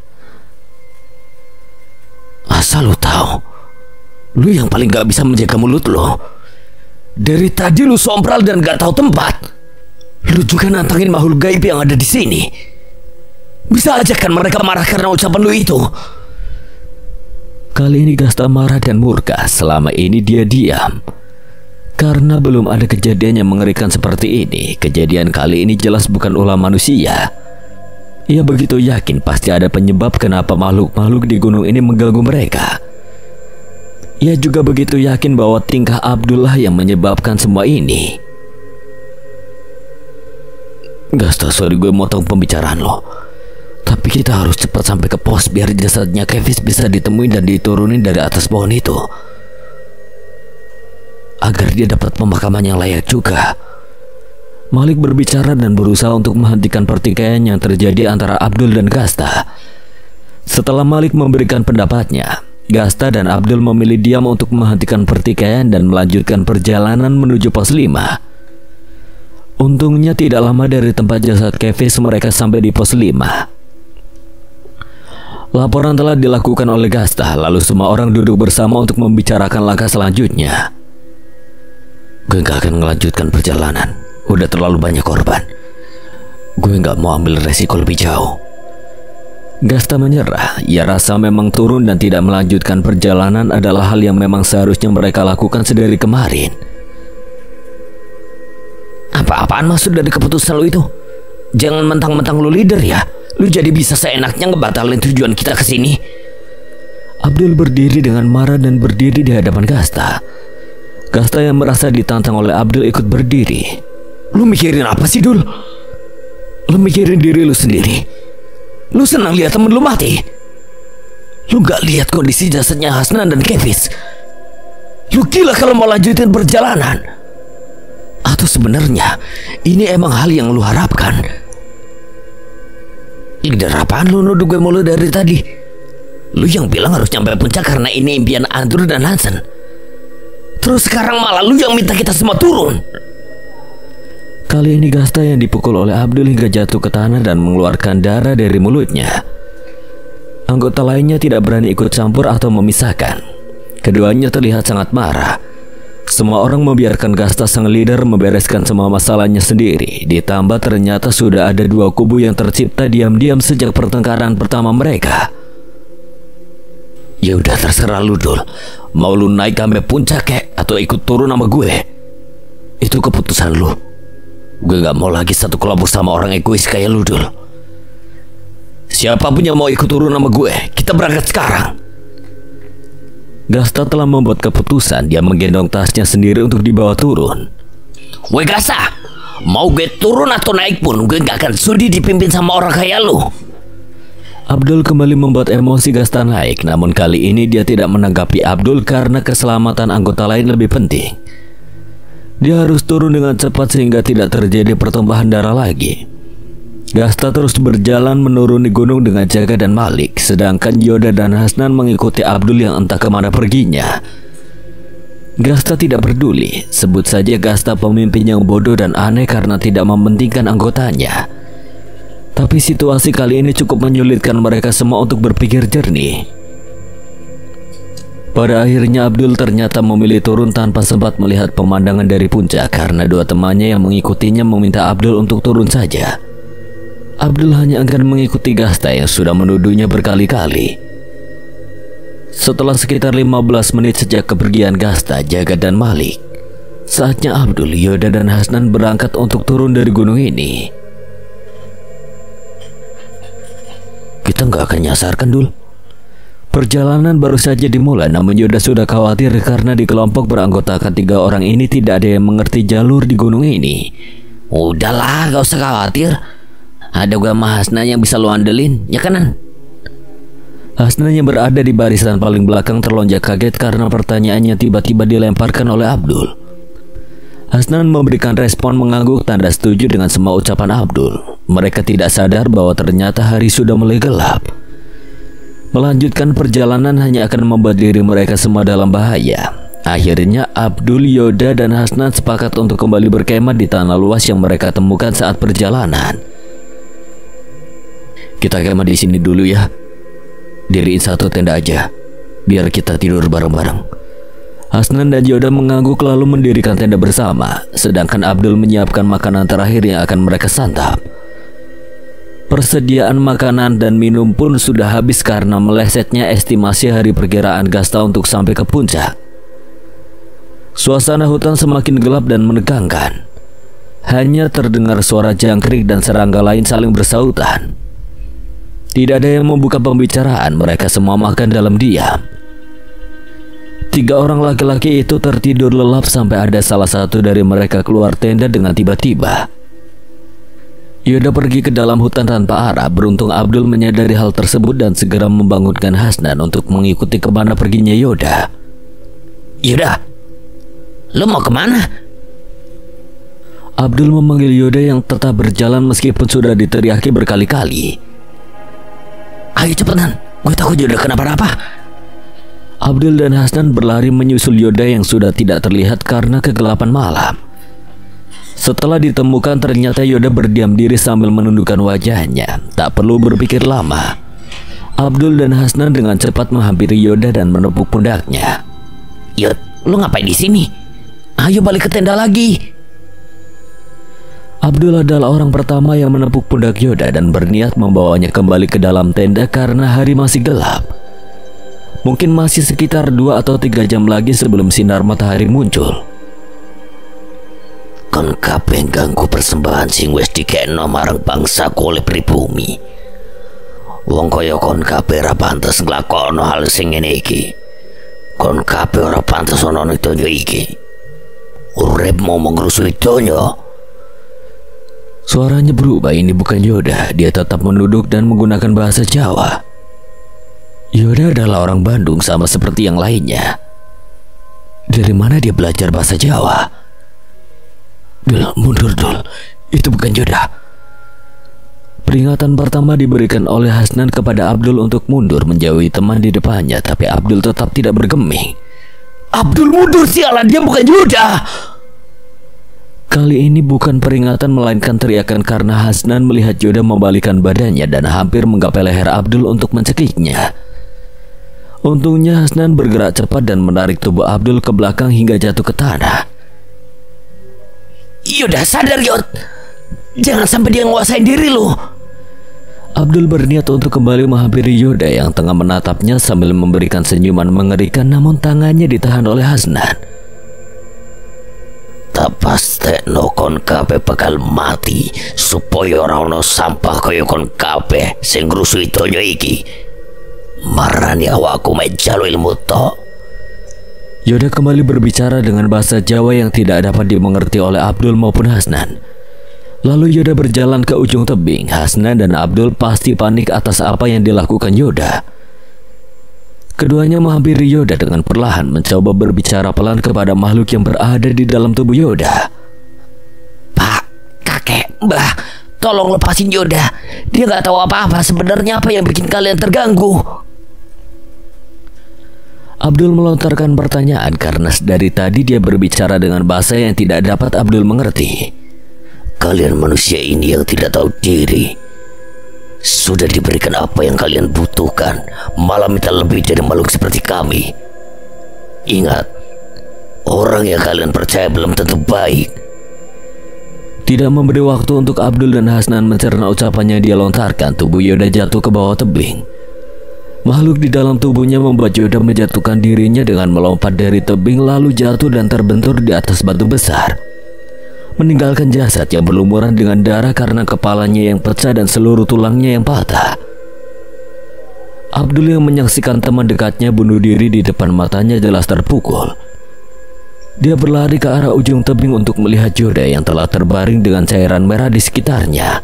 S1: Asal lu tahu, lu yang paling gak bisa menjaga mulut lu. Dari tadi lu sompral dan gak tahu tempat. Lu juga nantangin makhluk gaib yang ada di sini. Bisa aja kan mereka marah karena ucapan lu itu.
S2: Kali ini Gasta marah dan murka. Selama ini dia diam karena belum ada kejadian yang mengerikan seperti ini. Kejadian kali ini jelas bukan ulah manusia. Ia begitu yakin pasti ada penyebab kenapa makhluk-makhluk di gunung ini mengganggu mereka. Ia juga begitu yakin bahwa tingkah Abdullah yang menyebabkan semua ini.
S1: Gasta, sorry gue motong pembicaraan lo. Tapi kita harus cepat sampai ke pos biar jasadnya Kevis bisa ditemuin dan diturunin dari atas pohon itu, agar dia dapat pemakaman yang layak juga.
S2: Malik berbicara dan berusaha untuk menghentikan pertikaian yang terjadi antara Abdul dan Gasta. Setelah Malik memberikan pendapatnya, Gasta dan Abdul memilih diam untuk menghentikan pertikaian dan melanjutkan perjalanan menuju pos 5. Untungnya tidak lama dari tempat jasad Kevis mereka sampai di pos 5. Laporan telah dilakukan oleh Gasta, lalu semua orang duduk bersama untuk membicarakan langkah selanjutnya.
S1: Gue gak akan melanjutkan perjalanan. Udah terlalu banyak korban. Gue gak mau ambil resiko lebih jauh.
S2: Gasta menyerah. Ia rasa memang turun dan tidak melanjutkan perjalanan adalah hal yang memang seharusnya mereka lakukan sedari kemarin.
S1: Apa-apaan maksud dari keputusan lu itu? Jangan mentang-mentang lu leader ya. Lu jadi bisa seenaknya ngebatalin tujuan kita ke sini.
S2: Abdul berdiri dengan marah dan berdiri di hadapan Gasta. Gasta yang merasa ditantang oleh Abdul ikut berdiri.
S1: Lu mikirin apa sih, Dul? Lu mikirin diri lu sendiri. Lu senang lihat temen lu mati. Lu gak lihat kondisi jasadnya Hasnan dan Kevis. Lu gila kalau mau lanjutin perjalanan. Atau sebenarnya ini emang hal yang lu harapkan? Leader apaan lu nuduh gue mulu dari tadi? Lu yang bilang harus nyampe puncak karena ini impian Andrew dan Hansen. Terus sekarang malah lu yang minta kita semua turun.
S2: Kali ini Gasta yang dipukul oleh Abdul hingga jatuh ke tanah dan mengeluarkan darah dari mulutnya. Anggota lainnya tidak berani ikut campur atau memisahkan. Keduanya terlihat sangat marah. Semua orang membiarkan Gasta sang leader membereskan semua masalahnya sendiri. Ditambah ternyata sudah ada 2 kubu yang tercipta diam-diam sejak pertengkaran pertama mereka.
S1: Ya udah terserah lu, Dul. Mau lu naik sampai puncak kek atau ikut turun sama gue, itu keputusan lu. Gue gak mau lagi satu kelompok sama orang egois kayak lu, Dul. Siapapun yang mau ikut turun sama gue, kita berangkat sekarang.
S2: Gasta telah membuat keputusan. Dia menggendong tasnya sendiri untuk dibawa turun.
S1: Woi Gasta, mau gue turun atau naik pun gue gak akan sudi dipimpin sama orang kayak lu.
S2: Abdul kembali membuat emosi Gasta naik. Namun kali ini dia tidak menanggapi Abdul karena keselamatan anggota lain lebih penting. Dia harus turun dengan cepat sehingga tidak terjadi pertumpahan darah lagi. Gasta terus berjalan menuruni gunung dengan Jaga dan Malik, sedangkan Yoda dan Hasnan mengikuti Abdul yang entah kemana perginya. Gasta tidak peduli. Sebut saja Gasta pemimpin yang bodoh dan aneh karena tidak mementingkan anggotanya. Tapi situasi kali ini cukup menyulitkan mereka semua untuk berpikir jernih. Pada akhirnya Abdul ternyata memilih turun tanpa sempat melihat pemandangan dari puncak karena dua temannya yang mengikutinya meminta Abdul untuk turun saja. Abdul hanya akan mengikuti Gasta yang sudah menuduhnya berkali-kali. Setelah sekitar 15 menit sejak kepergian Gasta, Jagat dan Malik, saatnya Abdul, Yoda dan Hasnan berangkat untuk turun dari gunung ini. Kita nggak akan nyasar kan, Dul? Perjalanan baru saja dimulai, namun Yoda sudah khawatir karena di kelompok beranggotakan 3 orang ini tidak ada yang mengerti jalur di gunung ini.
S1: Udahlah, gak usah khawatir. Ada gua sama Hasnan yang bisa lu andelin, ya kanan?
S2: Hasnan yang berada di barisan paling belakang terlonjak kaget karena pertanyaannya tiba-tiba dilemparkan oleh Abdul. Hasnan memberikan respon mengangguk tanda setuju dengan semua ucapan Abdul. Mereka tidak sadar bahwa ternyata hari sudah mulai gelap. Melanjutkan perjalanan hanya akan membuat diri mereka semua dalam bahaya. Akhirnya Abdul, Yoda, dan Hasnan sepakat untuk kembali berkemah di tanah luas yang mereka temukan saat perjalanan. Kita kemah di sini dulu ya. Diriin satu tenda aja, biar kita tidur bareng-bareng. Hasnan dan Yoda mengangguk lalu mendirikan tenda bersama, sedangkan Abdul menyiapkan makanan terakhir yang akan mereka santap. Persediaan makanan dan minum pun sudah habis karena melesetnya estimasi hari perkiraan Gasta untuk sampai ke puncak. Suasana hutan semakin gelap dan menegangkan. Hanya terdengar suara jangkrik dan serangga lain saling bersautan. Tidak ada yang membuka pembicaraan, mereka semua makan dalam diam. 3 orang laki-laki itu tertidur lelap sampai ada salah satu dari mereka keluar tenda dengan tiba-tiba. Yoda pergi ke dalam hutan tanpa arah. Beruntung Abdul menyadari hal tersebut dan segera membangunkan Hasnan untuk mengikuti kemana perginya Yoda.
S1: Yoda, lu mau kemana?
S2: Abdul memanggil Yoda yang tetap berjalan meskipun sudah diteriaki berkali-kali.
S1: Ayo cepetan, gue takut Yoda kenapa-napa.
S2: Abdul dan Hasnan berlari menyusul Yoda yang sudah tidak terlihat karena kegelapan malam. Setelah ditemukan ternyata Yoda berdiam diri sambil menundukkan wajahnya. Tak perlu berpikir lama, Abdul dan Hasnan dengan cepat menghampiri Yoda dan menepuk pundaknya.
S1: Yod, lu ngapain di sini? Ayo balik ke tenda lagi.
S2: Abdul adalah orang pertama yang menepuk pundak Yoda dan berniat membawanya kembali ke dalam tenda karena hari masih gelap. Mungkin masih sekitar 2 atau 3 jam lagi sebelum sinar matahari muncul.
S1: Kon kabeh ganggu persembahan sing wis dikekno marang bangsa kulit pribumi. Wong kaya kon kabeh ora pantes nglakokno hal sing ngene iki. Kon kabeh ora pantes ana ning donya iki. Urip mau ngrusui donya.
S2: Suaranya berubah, ini bukan Yoda. Dia tetap menunduk dan menggunakan bahasa Jawa. Yoda adalah orang Bandung sama seperti yang lainnya. Dari mana dia belajar bahasa Jawa? Dul, mundur Dul, itu bukan Yoda. Peringatan pertama diberikan oleh Hasnan kepada Abdul untuk mundur menjauhi teman di depannya, tapi Abdul tetap tidak bergeming.
S1: Abdul mundur, sialan, dia bukan Yoda.
S2: Kali ini bukan peringatan melainkan teriakan karena Hasnan melihat Yoda membalikkan badannya dan hampir menggapai leher Abdul untuk mencekiknya. Untungnya Hasnan bergerak cepat dan menarik tubuh Abdul ke belakang hingga jatuh ke tanah.
S1: Yoda, sadar Yod, jangan sampai dia nguasain diri lu.
S2: Abdul berniat untuk kembali menghampiri Yoda yang tengah menatapnya sambil memberikan senyuman mengerikan, namun tangannya ditahan oleh Hasnan.
S1: Tak pastekno kon kabeh bakal mati supaya ora ono sampah kaya kon kabeh sing ngrusui donya iki. Marani awakku mek jalu ilmu tok.
S2: Yoda kembali berbicara dengan bahasa Jawa yang tidak dapat dimengerti oleh Abdul maupun Hasnan. Lalu Yoda berjalan ke ujung tebing. Hasnan dan Abdul pasti panik atas apa yang dilakukan Yoda. Keduanya menghampiri Yoda dengan perlahan, mencoba berbicara pelan kepada makhluk yang berada di dalam tubuh Yoda.
S1: Pak, kakek, mbah, tolong lepasin Yoda. Dia gak tahu apa-apa. Sebenarnya apa yang bikin kalian terganggu?
S2: Abdul melontarkan pertanyaan karena dari tadi dia berbicara dengan bahasa yang tidak dapat Abdul mengerti.
S1: Kalian manusia ini yang tidak tahu diri sudah diberikan apa yang kalian butuhkan, malah minta lebih dari makhluk seperti kami. Ingat, orang yang kalian percaya belum tentu baik.
S2: Tidak memberi waktu untuk Abdul dan Hasnan mencerna ucapannya, dia lontarkan tubuh Yoda jatuh ke bawah tebing. Makhluk di dalam tubuhnya membuat Yoda menjatuhkan dirinya dengan melompat dari tebing lalu jatuh dan terbentur di atas batu besar, meninggalkan jasad yang berlumuran dengan darah karena kepalanya yang pecah dan seluruh tulangnya yang patah. Abdul yang menyaksikan teman dekatnya bunuh diri di depan matanya jelas terpukul. Dia berlari ke arah ujung tebing untuk melihat Yoda yang telah terbaring dengan cairan merah di sekitarnya.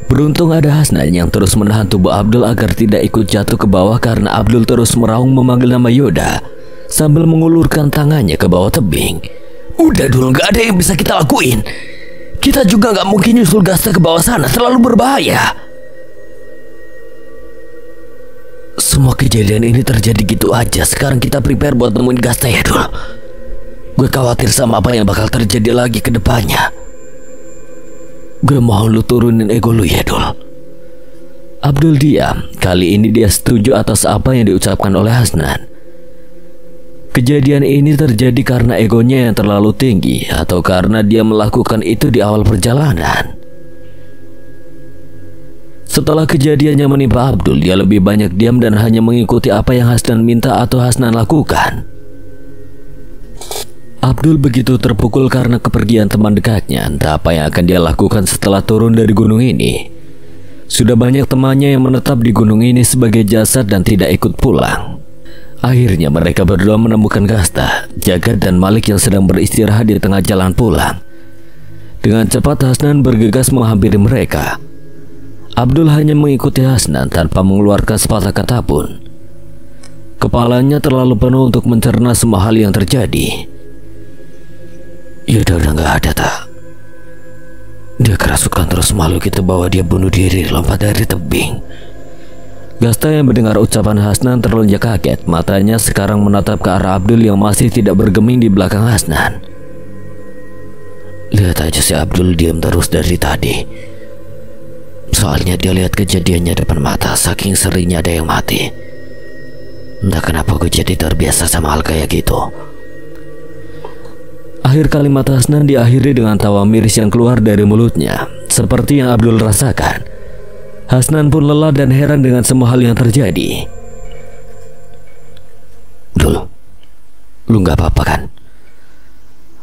S2: Beruntung ada Hasnan yang terus menahan tubuh Abdul agar tidak ikut jatuh ke bawah karena Abdul terus meraung memanggil nama Yoda sambil mengulurkan tangannya ke bawah tebing.
S1: Udah dulu, gak ada yang bisa kita lakuin. Kita juga gak mungkin nyusul Gasta ke bawah sana, terlalu berbahaya.
S2: Semua kejadian ini terjadi gitu aja. Sekarang kita prepare buat nemuin Gasta ya, Dul. Gue khawatir sama apa yang bakal terjadi lagi ke depannya. Gue mohon lu turunin ego lu ya, Dul. Abdul diam. Kali ini dia setuju atas apa yang diucapkan oleh Hasnan. Kejadian ini terjadi karena egonya yang terlalu tinggi atau karena dia melakukan itu di awal perjalanan. Setelah kejadiannya menimpa Abdul, dia lebih banyak diam dan hanya mengikuti apa yang Hasnan minta atau Hasnan lakukan. Abdul begitu terpukul karena kepergian teman dekatnya. Entah apa yang akan dia lakukan setelah turun dari gunung ini. Sudah banyak temannya yang menetap di gunung ini sebagai jasad dan tidak ikut pulang. Akhirnya mereka berdua menemukan Gasta, Jagat dan Malik yang sedang beristirahat di tengah jalan pulang. Dengan cepat Hasnan bergegas menghampiri mereka. Abdul hanya mengikuti Hasnan tanpa mengeluarkan sepatah kata pun. Kepalanya terlalu penuh untuk mencerna semua hal yang terjadi. Yoda udah gak ada, tak? Dia kerasukan terus makhluk itu bawa dia bunuh diri lompat dari tebing. Gasta yang mendengar ucapan Hasnan terlonjak kaget. Matanya sekarang menatap ke arah Abdul yang masih tidak bergeming di belakang Hasnan. Lihat aja si Abdul diam terus dari tadi. Soalnya dia lihat kejadiannya depan mata, saking seringnya ada yang mati. Entah kenapa gue jadi terbiasa sama hal kayak gitu. Akhir kalimat Hasnan diakhiri dengan tawa miris yang keluar dari mulutnya, seperti yang Abdul rasakan. Hasnan pun lelah dan heran dengan semua hal yang terjadi. Dul, lu gak apa-apa kan?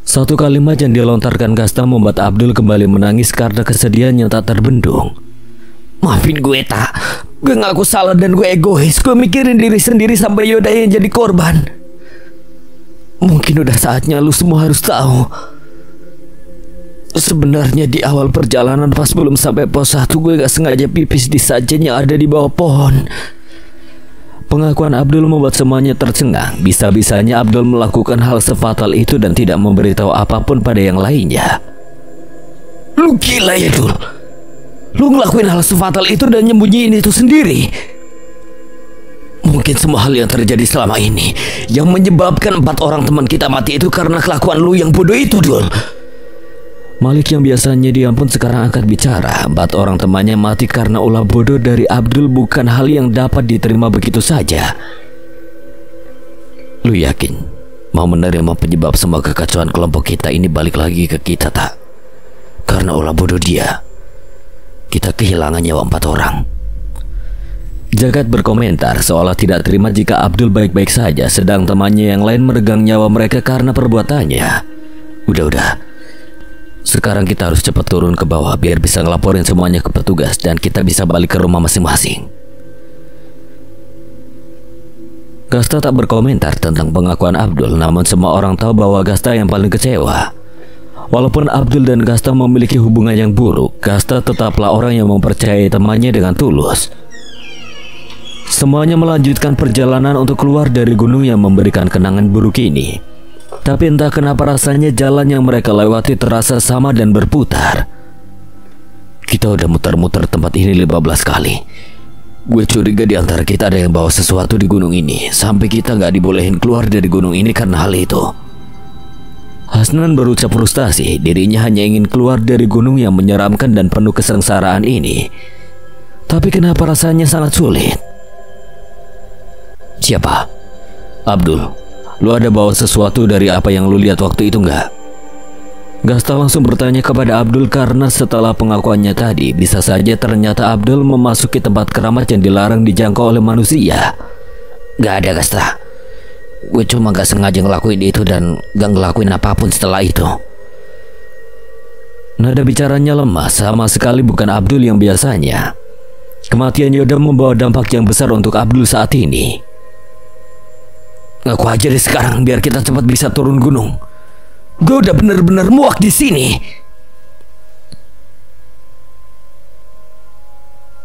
S2: Satu kalimat yang dilontarkan Gasta membuat Abdul kembali menangis karena kesedihan yang tak terbendung.
S1: Maafin gue, tak. Gue ngaku salah dan gue egois. Gue mikirin diri sendiri sampai Yoda yang jadi korban. Mungkin udah saatnya lu semua harus tahu. Sebenarnya di awal perjalanan pas belum sampai pos 1 gue gak sengaja pipis di sajen yang ada di bawah pohon.
S2: Pengakuan Abdul membuat semuanya tercengang. Bisa-bisanya Abdul melakukan hal sefatal itu dan tidak memberitahu apapun pada yang lainnya.
S1: Lu gila ya, Dul. Lu ngelakuin hal sefatal itu dan nyembunyiin itu sendiri. Mungkin semua hal yang terjadi selama ini yang menyebabkan 4 orang teman kita mati itu karena kelakuan lu yang bodoh itu, Dul.
S2: Malik yang biasanya diam pun sekarang angkat bicara. 4 orang temannya mati karena ulah bodoh dari Abdul bukan hal yang dapat diterima begitu saja. Lu yakin mau menerima penyebab semua kekacauan kelompok kita ini balik lagi ke kita, tak? Karena ulah bodoh dia, kita kehilangan nyawa 4 orang. Jagat berkomentar seolah tidak terima jika Abdul baik-baik saja, sedang temannya yang lain meregang nyawa mereka karena perbuatannya. Udah. Sekarang kita harus cepat turun ke bawah biar bisa ngelaporin semuanya ke petugas dan kita bisa balik ke rumah masing-masing. Gasta tak berkomentar tentang pengakuan Abdul, namun semua orang tahu bahwa Gasta yang paling kecewa. Walaupun Abdul dan Gasta memiliki hubungan yang buruk, Gasta tetaplah orang yang mempercayai temannya dengan tulus. Semuanya melanjutkan perjalanan untuk keluar dari gunung yang memberikan kenangan buruk ini. Tapi entah kenapa rasanya jalan yang mereka lewati terasa sama dan berputar. Kita udah muter-muter tempat ini 15 kali. Gue curiga di antara kita ada yang bawa sesuatu di gunung ini, sampai kita gak dibolehin keluar dari gunung ini karena hal itu. Hasnan berucap frustasi, dirinya hanya ingin keluar dari gunung yang menyeramkan dan penuh kesengsaraan ini. Tapi kenapa rasanya sangat sulit? Siapa? Abdul, lu ada bawa sesuatu dari apa yang lu lihat waktu itu nggak? Gasta langsung bertanya kepada Abdul karena setelah pengakuannya tadi, bisa saja ternyata Abdul memasuki tempat keramat yang dilarang dijangkau oleh manusia.
S1: Gak ada, Gasta. Gue cuma gak sengaja ngelakuin itu dan gak ngelakuin apapun setelah itu.
S2: Nada bicaranya lemah, sama sekali bukan Abdul yang biasanya. Kematian Yoda membawa dampak yang besar untuk Abdul saat ini.
S1: Ngaku aja deh sekarang biar kita cepat bisa turun gunung. Gue udah bener-bener muak di sini.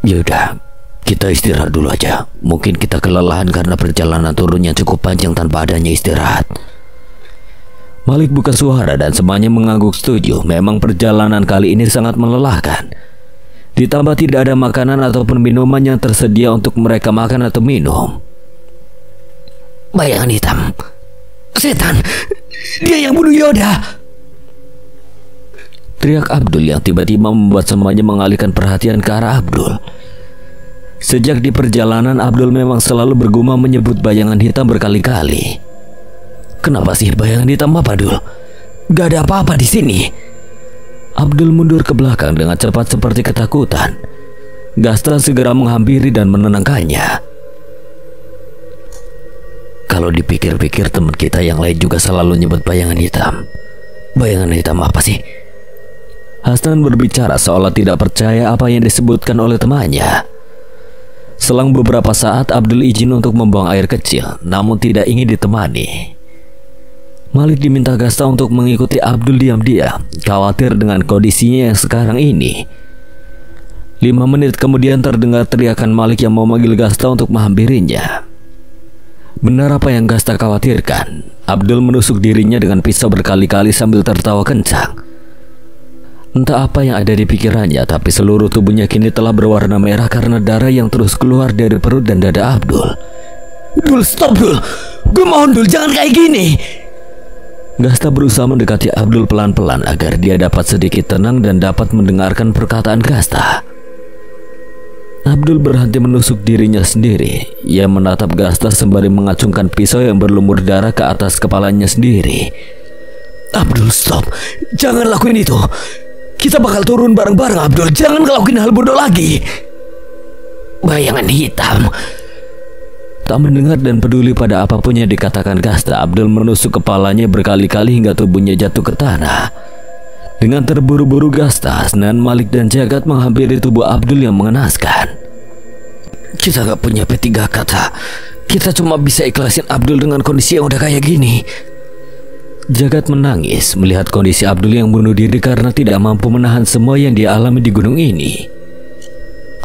S2: Yaudah, kita istirahat dulu aja. Mungkin kita kelelahan karena perjalanan turun yang cukup panjang tanpa adanya istirahat. Malik buka suara dan semuanya mengangguk setuju. Memang perjalanan kali ini sangat melelahkan. Ditambah tidak ada makanan ataupun minuman yang tersedia untuk mereka makan atau minum.
S1: Bayangan hitam. Setan. Dia yang bunuh Yoda.
S2: Teriak Abdul yang tiba-tiba membuat semuanya mengalihkan perhatian ke arah Abdul. Sejak di perjalanan, Abdul memang selalu bergumam menyebut bayangan hitam berkali-kali.
S1: Kenapa sih bayangan hitam apa, Dul? Gak ada apa-apa di sini.
S2: Abdul mundur ke belakang dengan cepat seperti ketakutan. Gasta segera menghampiri dan menenangkannya.
S1: Kalau dipikir-pikir teman kita yang lain juga selalu nyebut bayangan hitam. Bayangan hitam apa sih?
S2: Hasnan berbicara seolah tidak percaya apa yang disebutkan oleh temannya. Selang beberapa saat Abdul izin untuk membuang air kecil, namun tidak ingin ditemani. Malik diminta Gasta untuk mengikuti Abdul diam-diam, khawatir dengan kondisinya yang sekarang ini. 5 menit kemudian terdengar teriakan Malik yang memanggil Gasta untuk menghampirinya. Benar apa yang Gasta khawatirkan. Abdul menusuk dirinya dengan pisau berkali-kali sambil tertawa kencang. Entah apa yang ada di pikirannya, tapi seluruh tubuhnya kini telah berwarna merah karena darah yang terus keluar dari perut dan dada Abdul.
S1: Dul, stop Dul. Gue mohon Dul, jangan kayak gini.
S2: Gasta berusaha mendekati Abdul pelan-pelan agar dia dapat sedikit tenang dan dapat mendengarkan perkataan Gasta. Abdul berhenti menusuk dirinya sendiri. Ia menatap Gasta sembari mengacungkan pisau yang berlumur darah ke atas kepalanya sendiri.
S1: Abdul, stop. Jangan lakuin itu. Kita bakal turun bareng-bareng, Abdul. Jangan ngelakuin hal bodoh lagi. Bayangan hitam.
S2: Tak mendengar dan peduli pada apapun yang dikatakan Gasta, Abdul menusuk kepalanya berkali-kali hingga tubuhnya jatuh ke tanah. Dengan terburu-buru Gasta, Hasnan, Malik dan Jagat menghampiri tubuh Abdul yang mengenaskan.
S1: Kita gak punya P3 kata. Kita cuma bisa ikhlasin Abdul dengan kondisi yang udah kayak gini.
S2: Jagat menangis melihat kondisi Abdul yang bunuh diri karena tidak mampu menahan semua yang dia alami di gunung ini.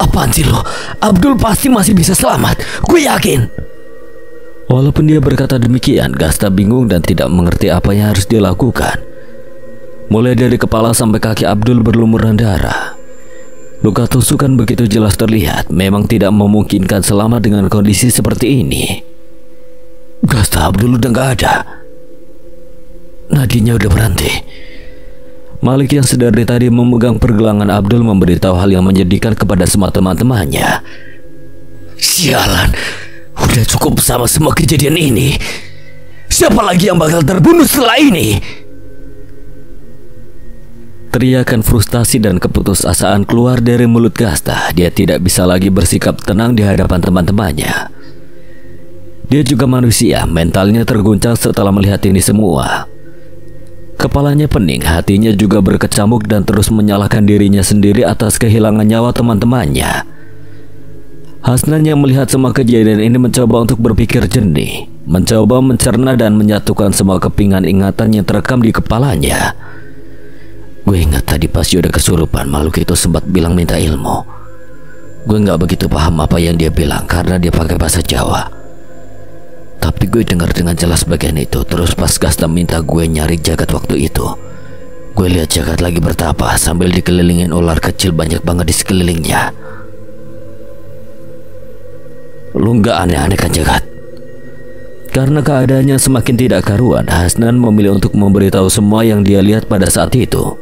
S1: Apaan sih lo? Abdul pasti masih bisa selamat. Gue yakin.
S2: Walaupun dia berkata demikian, Gasta bingung dan tidak mengerti apa yang harus dilakukan. Mulai dari kepala sampai kaki Abdul berlumuran darah. Luka tusukan begitu jelas terlihat. Memang tidak memungkinkan selamat dengan kondisi seperti ini.
S1: Gasta, Abdul udah gak ada. Nadinya udah berhenti.
S2: Malik yang sedari tadi memegang pergelangan Abdul memberitahu hal yang menyedihkan kepada semua teman-temannya.
S1: Sialan, udah cukup sama semua kejadian ini. Siapa lagi yang bakal terbunuh setelah ini?
S2: Teriakan frustasi dan keputusasaan keluar dari mulut Gasta. Dia tidak bisa lagi bersikap tenang di hadapan teman-temannya. Dia juga manusia, mentalnya terguncang setelah melihat ini semua. Kepalanya pening, hatinya juga berkecamuk dan terus menyalahkan dirinya sendiri atas kehilangan nyawa teman-temannya. Hasnan yang melihat semua kejadian ini mencoba untuk berpikir jernih, mencoba mencerna dan menyatukan semua kepingan ingatan yang terekam di kepalanya.
S1: Gue ingat tadi pas Yoda kesurupan, makhluk itu sempat bilang minta ilmu. Gue gak begitu paham apa yang dia bilang karena dia pakai bahasa Jawa. Tapi gue dengar dengan jelas bagian itu. Terus pas Gasta minta gue nyari Jagat waktu itu, gue lihat Jagat lagi bertapa sambil dikelilingin ular kecil banyak banget di sekelilingnya. Lu gak aneh-aneh kan, Jagat?
S2: Karena keadaannya semakin tidak karuan, Hasnan memilih untuk memberitahu semua yang dia lihat pada saat itu.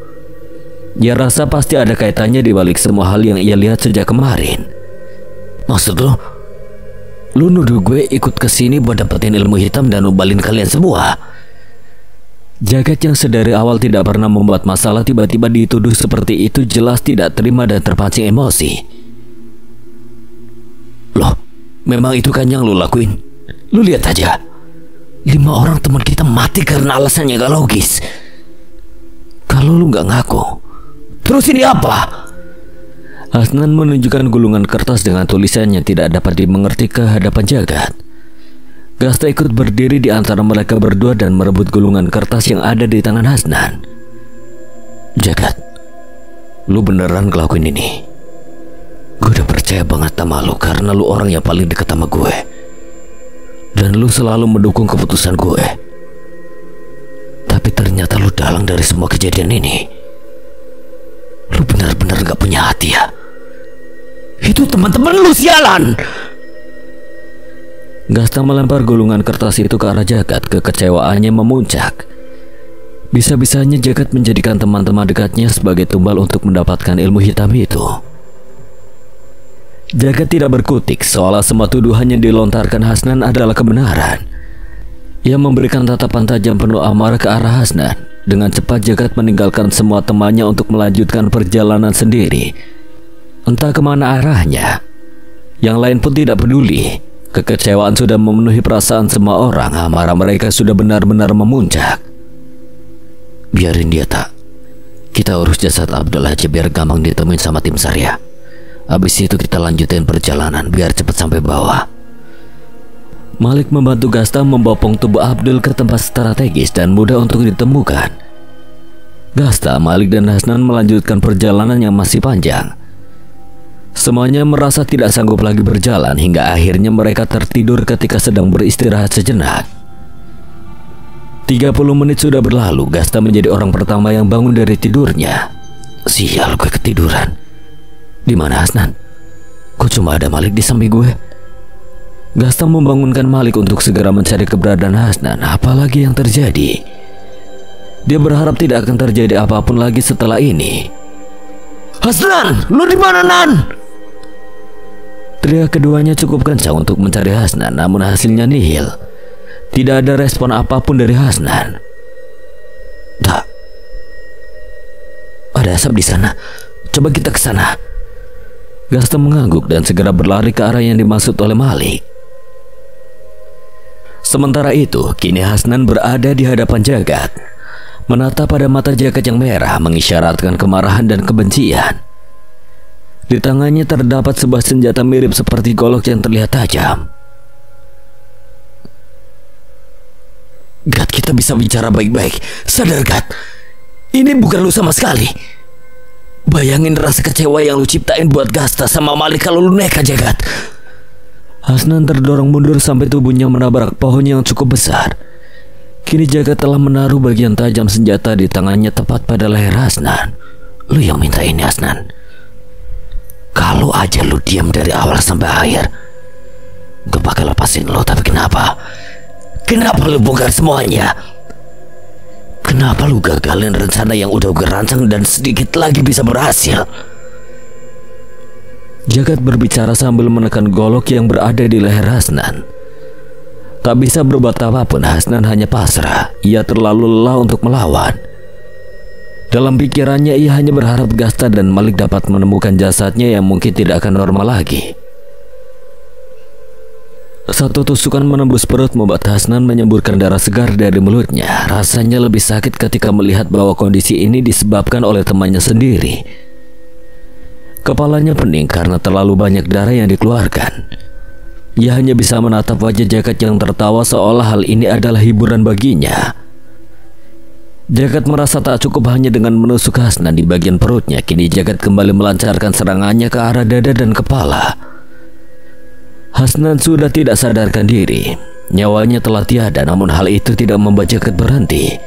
S2: Dia rasa pasti ada kaitannya di balik semua hal yang ia lihat sejak kemarin.
S1: Maksud lu?
S2: Lu nuduh gue ikut ke sini buat dapetin ilmu hitam dan nubalin kalian semua. Jagat yang sedari awal tidak pernah membuat masalah tiba-tiba dituduh seperti itu jelas tidak terima dan terpancing emosi. Loh, memang itu kan yang lu lakuin? Lu lihat aja, 5 orang teman kita mati karena alasannya gak logis. Kalau lu gak ngaku, terus ini apa? Hasnan menunjukkan gulungan kertas dengan tulisan yang tidak dapat dimengerti ke hadapan Jagat. Gasta ikut berdiri di antara mereka berdua dan merebut gulungan kertas yang ada di tangan Hasnan. Jagat, lu beneran ngelakuin ini? Gue udah percaya banget sama lu karena lu orang yang paling dekat sama gue. Dan lu selalu mendukung keputusan gue. Tapi ternyata lu dalang dari semua kejadian ini. Lu benar-benar gak punya hati ya? Itu teman-teman lu sialan. Gasta melempar gulungan kertas itu ke arah Jagat. Kekecewaannya memuncak. Bisa-bisanya Jagat menjadikan teman-teman dekatnya sebagai tumbal untuk mendapatkan ilmu hitam itu. Jagat tidak berkutik seolah semua tuduhan yang dilontarkan Hasnan adalah kebenaran. Ia memberikan tatapan tajam penuh amarah ke arah Hasnan. Dengan cepat Jagat meninggalkan semua temannya untuk melanjutkan perjalanan sendiri. Entah kemana arahnya. Yang lain pun tidak peduli. Kekecewaan sudah memenuhi perasaan semua orang. Amarah mereka sudah benar-benar memuncak. Biarin dia tak. Kita urus jasad Abdul aja biar gampang ditemuin sama tim SAR ya. Habis itu kita lanjutin perjalanan biar cepat sampai bawah. Malik membantu Gasta membopong tubuh Abdul ke tempat strategis dan mudah untuk ditemukan. Gasta, Malik dan Hasnan melanjutkan perjalanan yang masih panjang. Semuanya merasa tidak sanggup lagi berjalan hingga akhirnya mereka tertidur ketika sedang beristirahat sejenak. 30 menit sudah berlalu. Gasta menjadi orang pertama yang bangun dari tidurnya. Sial, gue ketiduran. Di mana Hasnan? Kok cuma ada Malik di samping gue? Gasta membangunkan Malik untuk segera mencari keberadaan Hasnan. Apalagi yang terjadi? Dia berharap tidak akan terjadi apapun lagi setelah ini. Hasnan, lu di mana, Nan? Teriak keduanya cukup kencang untuk mencari Hasnan, namun hasilnya nihil. Tidak ada respon apapun dari Hasnan. Tak. Ada asap di sana. Coba kita ke sana. Gasta mengangguk dan segera berlari ke arah yang dimaksud oleh Malik. Sementara itu, kini Hasnan berada di hadapan Jagat. Menatap pada mata Jagat yang merah mengisyaratkan kemarahan dan kebencian. Di tangannya terdapat sebuah senjata mirip seperti golok yang terlihat tajam. Gat, kita bisa bicara baik-baik. Sadar, Gat. Ini bukan lu sama sekali. Bayangin rasa kecewa yang lu ciptain buat Gasta sama Malik kalau lu nekat, Jagat. Hasnan terdorong mundur sampai tubuhnya menabrak pohon yang cukup besar. Kini Jagat telah menaruh bagian tajam senjata di tangannya tepat pada leher Hasnan. Lu yang minta ini, Hasnan. Kalau aja lu diam dari awal sampai akhir, gue bakal lepasin lo. Tapi kenapa? Kenapa lu bongkar semuanya? Kenapa lu gagalin rencana yang udah gue rancang dan sedikit lagi bisa berhasil? Jagat berbicara sambil menekan golok yang berada di leher Hasnan. Tak bisa berbuat apapun, Hasnan hanya pasrah. Ia terlalu lelah untuk melawan. Dalam pikirannya ia hanya berharap Gasta dan Malik dapat menemukan jasadnya yang mungkin tidak akan normal lagi. Satu tusukan menembus perut membuat Hasnan menyemburkan darah segar dari mulutnya. Rasanya lebih sakit ketika melihat bahwa kondisi ini disebabkan oleh temannya sendiri. Kepalanya pening karena terlalu banyak darah yang dikeluarkan. Ia hanya bisa menatap wajah Jagat yang tertawa seolah hal ini adalah hiburan baginya. Jagat merasa tak cukup hanya dengan menusuk Hasnan di bagian perutnya. Kini Jagat kembali melancarkan serangannya ke arah dada dan kepala. Hasnan sudah tidak sadarkan diri. Nyawanya telah tiada, namun hal itu tidak membuat Jagat berhenti.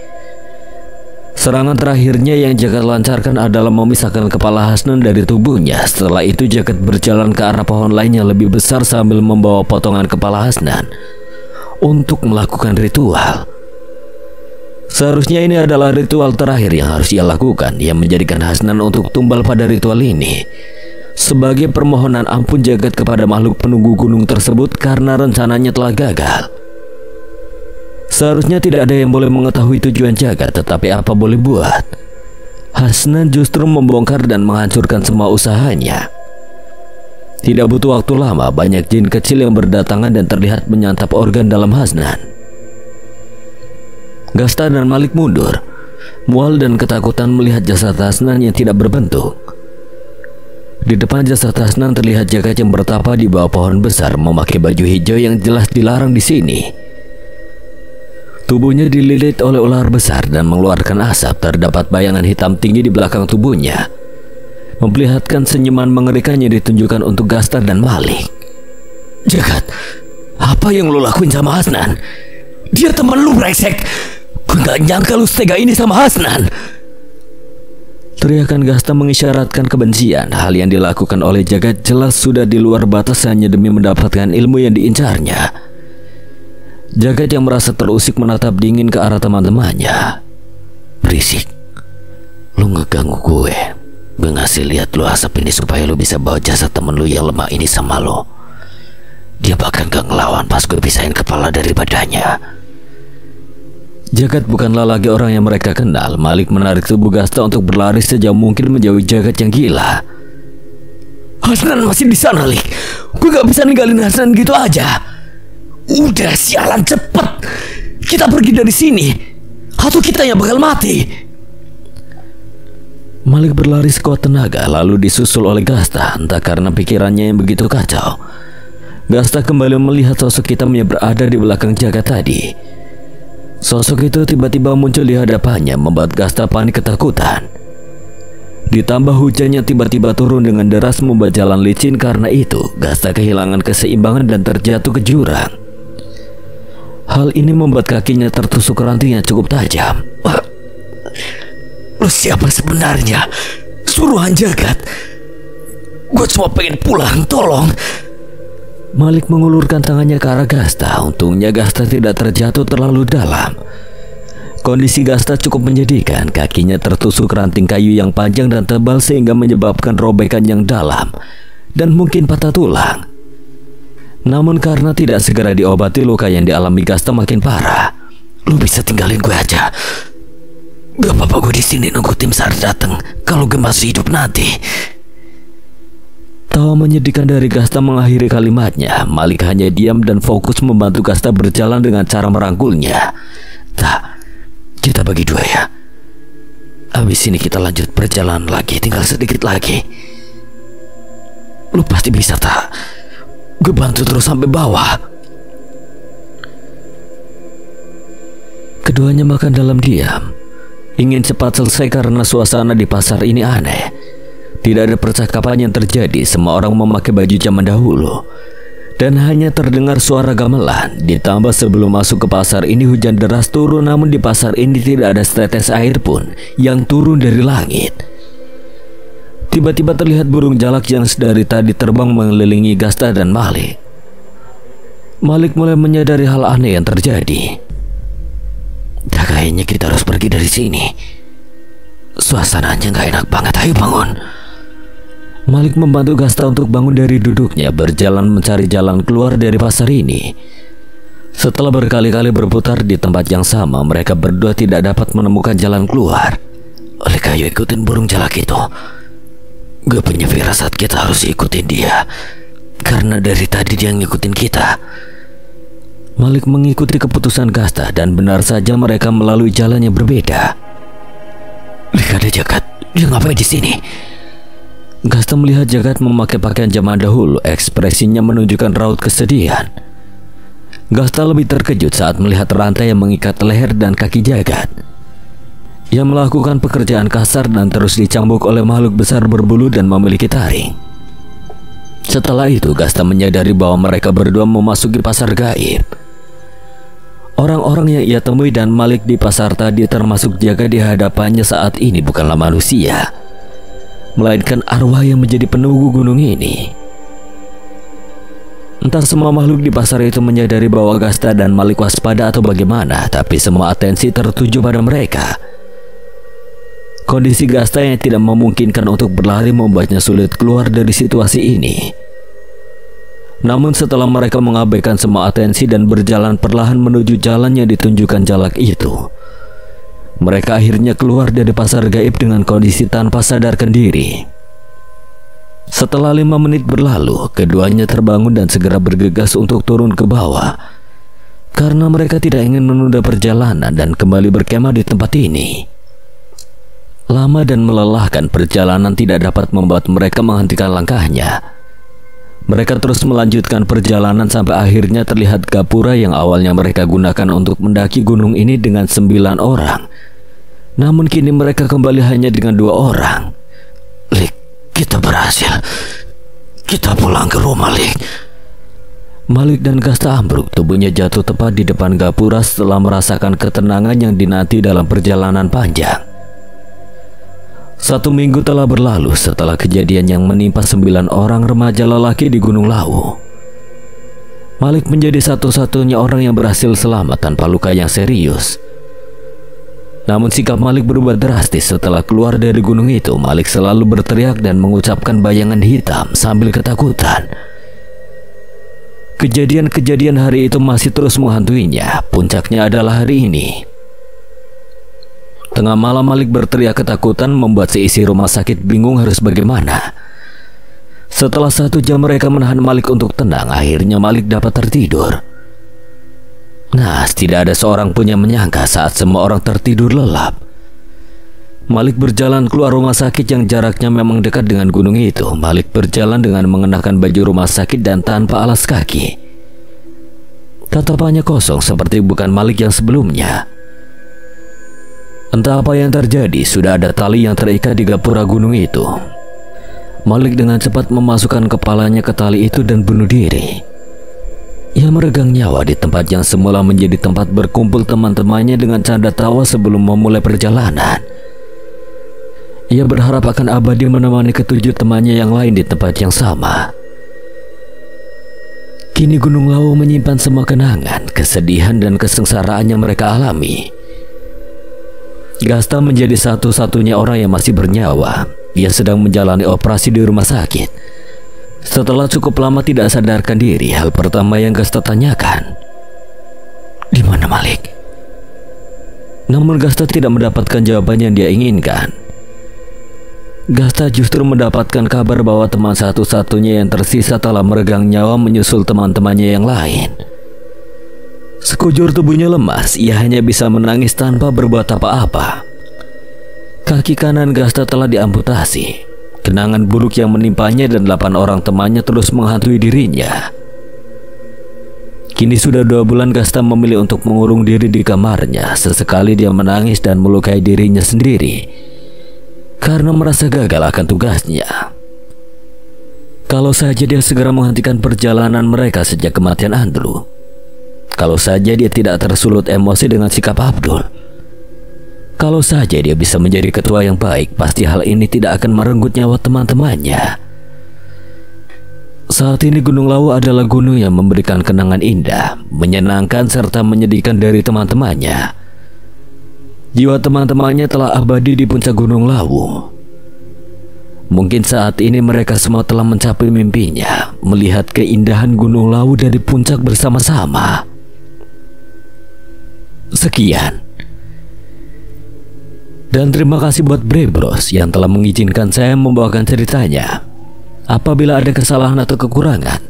S2: Serangan terakhirnya yang Jagat lancarkan adalah memisahkan kepala Hasnan dari tubuhnya. Setelah itu Jagat berjalan ke arah pohon lain yang lebih besar sambil membawa potongan kepala Hasnan untuk melakukan ritual. Seharusnya ini adalah ritual terakhir yang harus ia lakukan. Ia menjadikan Hasnan untuk tumbal pada ritual ini. sebagai permohonan ampun jagat kepada makhluk penunggu gunung tersebut karena rencananya telah gagal. Seharusnya tidak ada yang boleh mengetahui tujuan jagat, tetapi apa boleh buat, Hasnan justru membongkar dan menghancurkan semua usahanya. Tidak butuh waktu lama, banyak jin kecil yang berdatangan dan terlihat menyantap organ dalam Hasnan. Gasta dan Malik mundur, mual dan ketakutan melihat jasad Hasnan yang tidak berbentuk. Di depan jasad Hasnan terlihat jagat yang bertapa di bawah pohon besar memakai baju hijau yang jelas dilarang di sini. Tubuhnya dililit oleh ular besar dan mengeluarkan asap. Terdapat bayangan hitam tinggi di belakang tubuhnya, memperlihatkan senyuman mengerikan yang ditunjukkan untuk Gasta dan Malik.
S1: Jagat, apa yang lo lakuin sama Hasnan? Dia teman lu, brengsek. Gue gak nyangka lu setega ini sama Hasnan.
S2: Teriakan Gasta mengisyaratkan kebencian. Hal yang dilakukan oleh Jagat jelas sudah di luar batas hanya demi mendapatkan ilmu yang diincarnya. Jagat yang merasa terusik menatap dingin ke arah teman-temannya.
S1: Berisik, lu ngeganggu gue. Gue ngasih lihat lu asap ini supaya lu bisa bawa jasad temen lu yang lemah ini sama lu. Dia bahkan gak ngelawan pas gue pisahin kepala dari badannya.
S2: Jagat bukanlah lagi orang yang mereka kenal. Malik menarik tubuh Gasta untuk berlari sejauh mungkin menjauhi Jagat yang gila.
S1: Hasnan masih di sana, Lik. Gue gak bisa ninggalin Hasnan gitu aja. Udah, sialan, cepet. Kita pergi dari sini, atau kita yang bakal mati.
S2: Malik berlari sekuat tenaga lalu disusul oleh Gasta. Entah karena pikirannya yang begitu kacau, Gasta kembali melihat sosok hitam yang berada di belakang Jagat tadi. Sosok itu tiba-tiba muncul di hadapannya, membuat Gasta panik ketakutan. Ditambah hujannya tiba-tiba turun dengan deras membuat jalan licin. Karena itu Gasta kehilangan keseimbangan dan terjatuh ke jurang. Hal ini membuat kakinya tertusuk ranting yang cukup tajam.
S1: Lu siapa sebenarnya? Suruhan Jagat. Gue cuma pengen pulang, tolong.
S2: Malik mengulurkan tangannya ke arah Gasta. Untungnya Gasta tidak terjatuh terlalu dalam. Kondisi Gasta cukup menyedihkan. Kakinya tertusuk ranting kayu yang panjang dan tebal sehingga menyebabkan robekan yang dalam dan mungkin patah tulang. Namun karena tidak segera diobati, luka yang dialami Gasta makin parah.
S1: Lu bisa tinggalin gue aja. Gak apa-apa, gue di sini nunggu tim SAR datang kalau gue masih hidup nanti.
S2: Tawa menyedihkan dari Gasta mengakhiri kalimatnya. Malik hanya diam dan fokus membantu Gasta berjalan dengan cara merangkulnya.
S1: Tak, kita bagi dua ya. Habis ini kita lanjut perjalanan lagi, tinggal sedikit lagi. Lu pasti bisa, tak? Gue bantu terus sampai bawah.
S2: Keduanya makan dalam diam, ingin cepat selesai karena suasana di pasar ini aneh. Tidak ada percakapan yang terjadi. Semua orang memakai baju zaman dahulu dan hanya terdengar suara gamelan. Ditambah sebelum masuk ke pasar ini hujan deras turun, namun di pasar ini tidak ada setetes air pun yang turun dari langit. Tiba-tiba terlihat burung jalak yang sedari tadi terbang mengelilingi Gasta dan Malik. Malik mulai menyadari hal aneh yang terjadi.
S1: Kayaknya kita harus pergi dari sini. Suasananya gak enak banget. Ayo bangun.
S2: Malik membantu Gasta untuk bangun dari duduknya, berjalan mencari jalan keluar dari pasar ini. Setelah berkali-kali berputar di tempat yang sama, mereka berdua tidak dapat menemukan jalan keluar.
S1: Oleh kayu ikutin burung jalak itu. Gue punya firasat kita harus ikutin dia, karena dari tadi dia ngikutin kita.
S2: Malik mengikuti keputusan Gasta dan benar saja mereka melalui jalan yang berbeda.
S1: Lihat ada Jagat, dia ngapain di sini?
S2: Gasta melihat Jagat memakai pakaian zaman dahulu. Ekspresinya menunjukkan raut kesedihan. Gasta lebih terkejut saat melihat rantai yang mengikat leher dan kaki Jagat, yang melakukan pekerjaan kasar dan terus dicambuk oleh makhluk besar berbulu dan memiliki taring. Setelah itu Gasta menyadari bahwa mereka berdua memasuki pasar gaib. Orang-orang yang ia temui dan Malik di pasar tadi, termasuk Jagat di hadapannya saat ini, bukanlah manusia, melainkan arwah yang menjadi penunggu gunung ini. Entah semua makhluk di pasar itu menyadari bahwa Gasta dan Malik waspada atau bagaimana, tapi semua atensi tertuju pada mereka. Kondisi Gasta yang tidak memungkinkan untuk berlari membuatnya sulit keluar dari situasi ini. Namun setelah mereka mengabaikan semua atensi dan berjalan perlahan menuju jalan yang ditunjukkan Jalak itu, mereka akhirnya keluar dari pasar gaib dengan kondisi tanpa sadarkan diri. Setelah 5 menit berlalu, keduanya terbangun dan segera bergegas untuk turun ke bawah karena mereka tidak ingin menunda perjalanan dan kembali berkemah di tempat ini. Lama dan melelahkan perjalanan tidak dapat membuat mereka menghentikan langkahnya. Mereka terus melanjutkan perjalanan sampai akhirnya terlihat gapura yang awalnya mereka gunakan untuk mendaki gunung ini dengan 9 orang. Namun kini mereka kembali hanya dengan 2 orang.
S1: Lik, kita berhasil. Kita pulang ke rumah, Lik.
S2: Malik dan Gasta ambruk, tubuhnya jatuh tepat di depan gapura setelah merasakan ketenangan yang dinanti dalam perjalanan panjang. 1 minggu telah berlalu setelah kejadian yang menimpa 9 orang remaja lelaki di Gunung Lawu. Malik menjadi satu-satunya orang yang berhasil selamat tanpa luka yang serius. Namun sikap Malik berubah drastis setelah keluar dari gunung itu. Malik selalu berteriak dan mengucapkan bayangan hitam sambil ketakutan. Kejadian-kejadian hari itu masih terus menghantuinya. Puncaknya adalah hari ini. Tengah malam Malik berteriak ketakutan membuat seisi rumah sakit bingung harus bagaimana. Setelah 1 jam mereka menahan Malik untuk tenang, akhirnya Malik dapat tertidur. Nah, tidak ada seorang pun yang menyangka saat semua orang tertidur lelap, Malik berjalan keluar rumah sakit yang jaraknya memang dekat dengan gunung itu. Malik berjalan dengan mengenakan baju rumah sakit dan tanpa alas kaki. Tatapannya kosong seperti bukan Malik yang sebelumnya. Entah apa yang terjadi, sudah ada tali yang terikat di gapura gunung itu. Malik dengan cepat memasukkan kepalanya ke tali itu dan bunuh diri. Ia meregang nyawa di tempat yang semula menjadi tempat berkumpul teman-temannya dengan canda tawa sebelum memulai perjalanan. Ia berharap akan abadi menemani ke-7 temannya yang lain di tempat yang sama. Kini Gunung Lawu menyimpan semua kenangan, kesedihan dan kesengsaraan yang mereka alami. Gasta menjadi satu-satunya orang yang masih bernyawa. Ia sedang menjalani operasi di rumah sakit. Setelah cukup lama tidak sadarkan diri, hal pertama yang Gasta tanyakan, "Di mana Malik?" Namun Gasta tidak mendapatkan jawaban yang dia inginkan. Gasta justru mendapatkan kabar bahwa teman satu-satunya yang tersisa telah meregang nyawa menyusul teman-temannya yang lain. Sekujur tubuhnya lemas, ia hanya bisa menangis tanpa berbuat apa-apa. Kaki kanan Gasta telah diamputasi. Kenangan buruk yang menimpanya dan 8 orang temannya terus menghantui dirinya. Kini sudah 2 bulan Gasta memilih untuk mengurung diri di kamarnya. Sesekali dia menangis dan melukai dirinya sendiri karena merasa gagal akan tugasnya. Kalau saja dia segera menghentikan perjalanan mereka sejak kematian Andrew. Kalau saja dia tidak tersulut emosi dengan sikap Abdul. Kalau saja dia bisa menjadi ketua yang baik, pasti hal ini tidak akan merenggut nyawa teman-temannya. Saat ini Gunung Lawu adalah gunung yang memberikan kenangan indah, menyenangkan serta menyedihkan dari teman-temannya. Jiwa teman-temannya telah abadi di puncak Gunung Lawu. Mungkin saat ini mereka semua telah mencapai mimpinya, melihat keindahan Gunung Lawu dari puncak bersama-sama. Sekian. Dan terima kasih buat Bre Bros yang telah mengizinkan saya membawakan ceritanya. Apabila ada kesalahan atau kekurangan,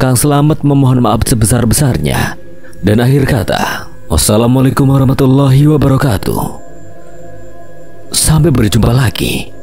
S2: Kang Selamat memohon maaf sebesar-besarnya. Dan akhir kata, wassalamualaikum warahmatullahi wabarakatuh. Sampai berjumpa lagi.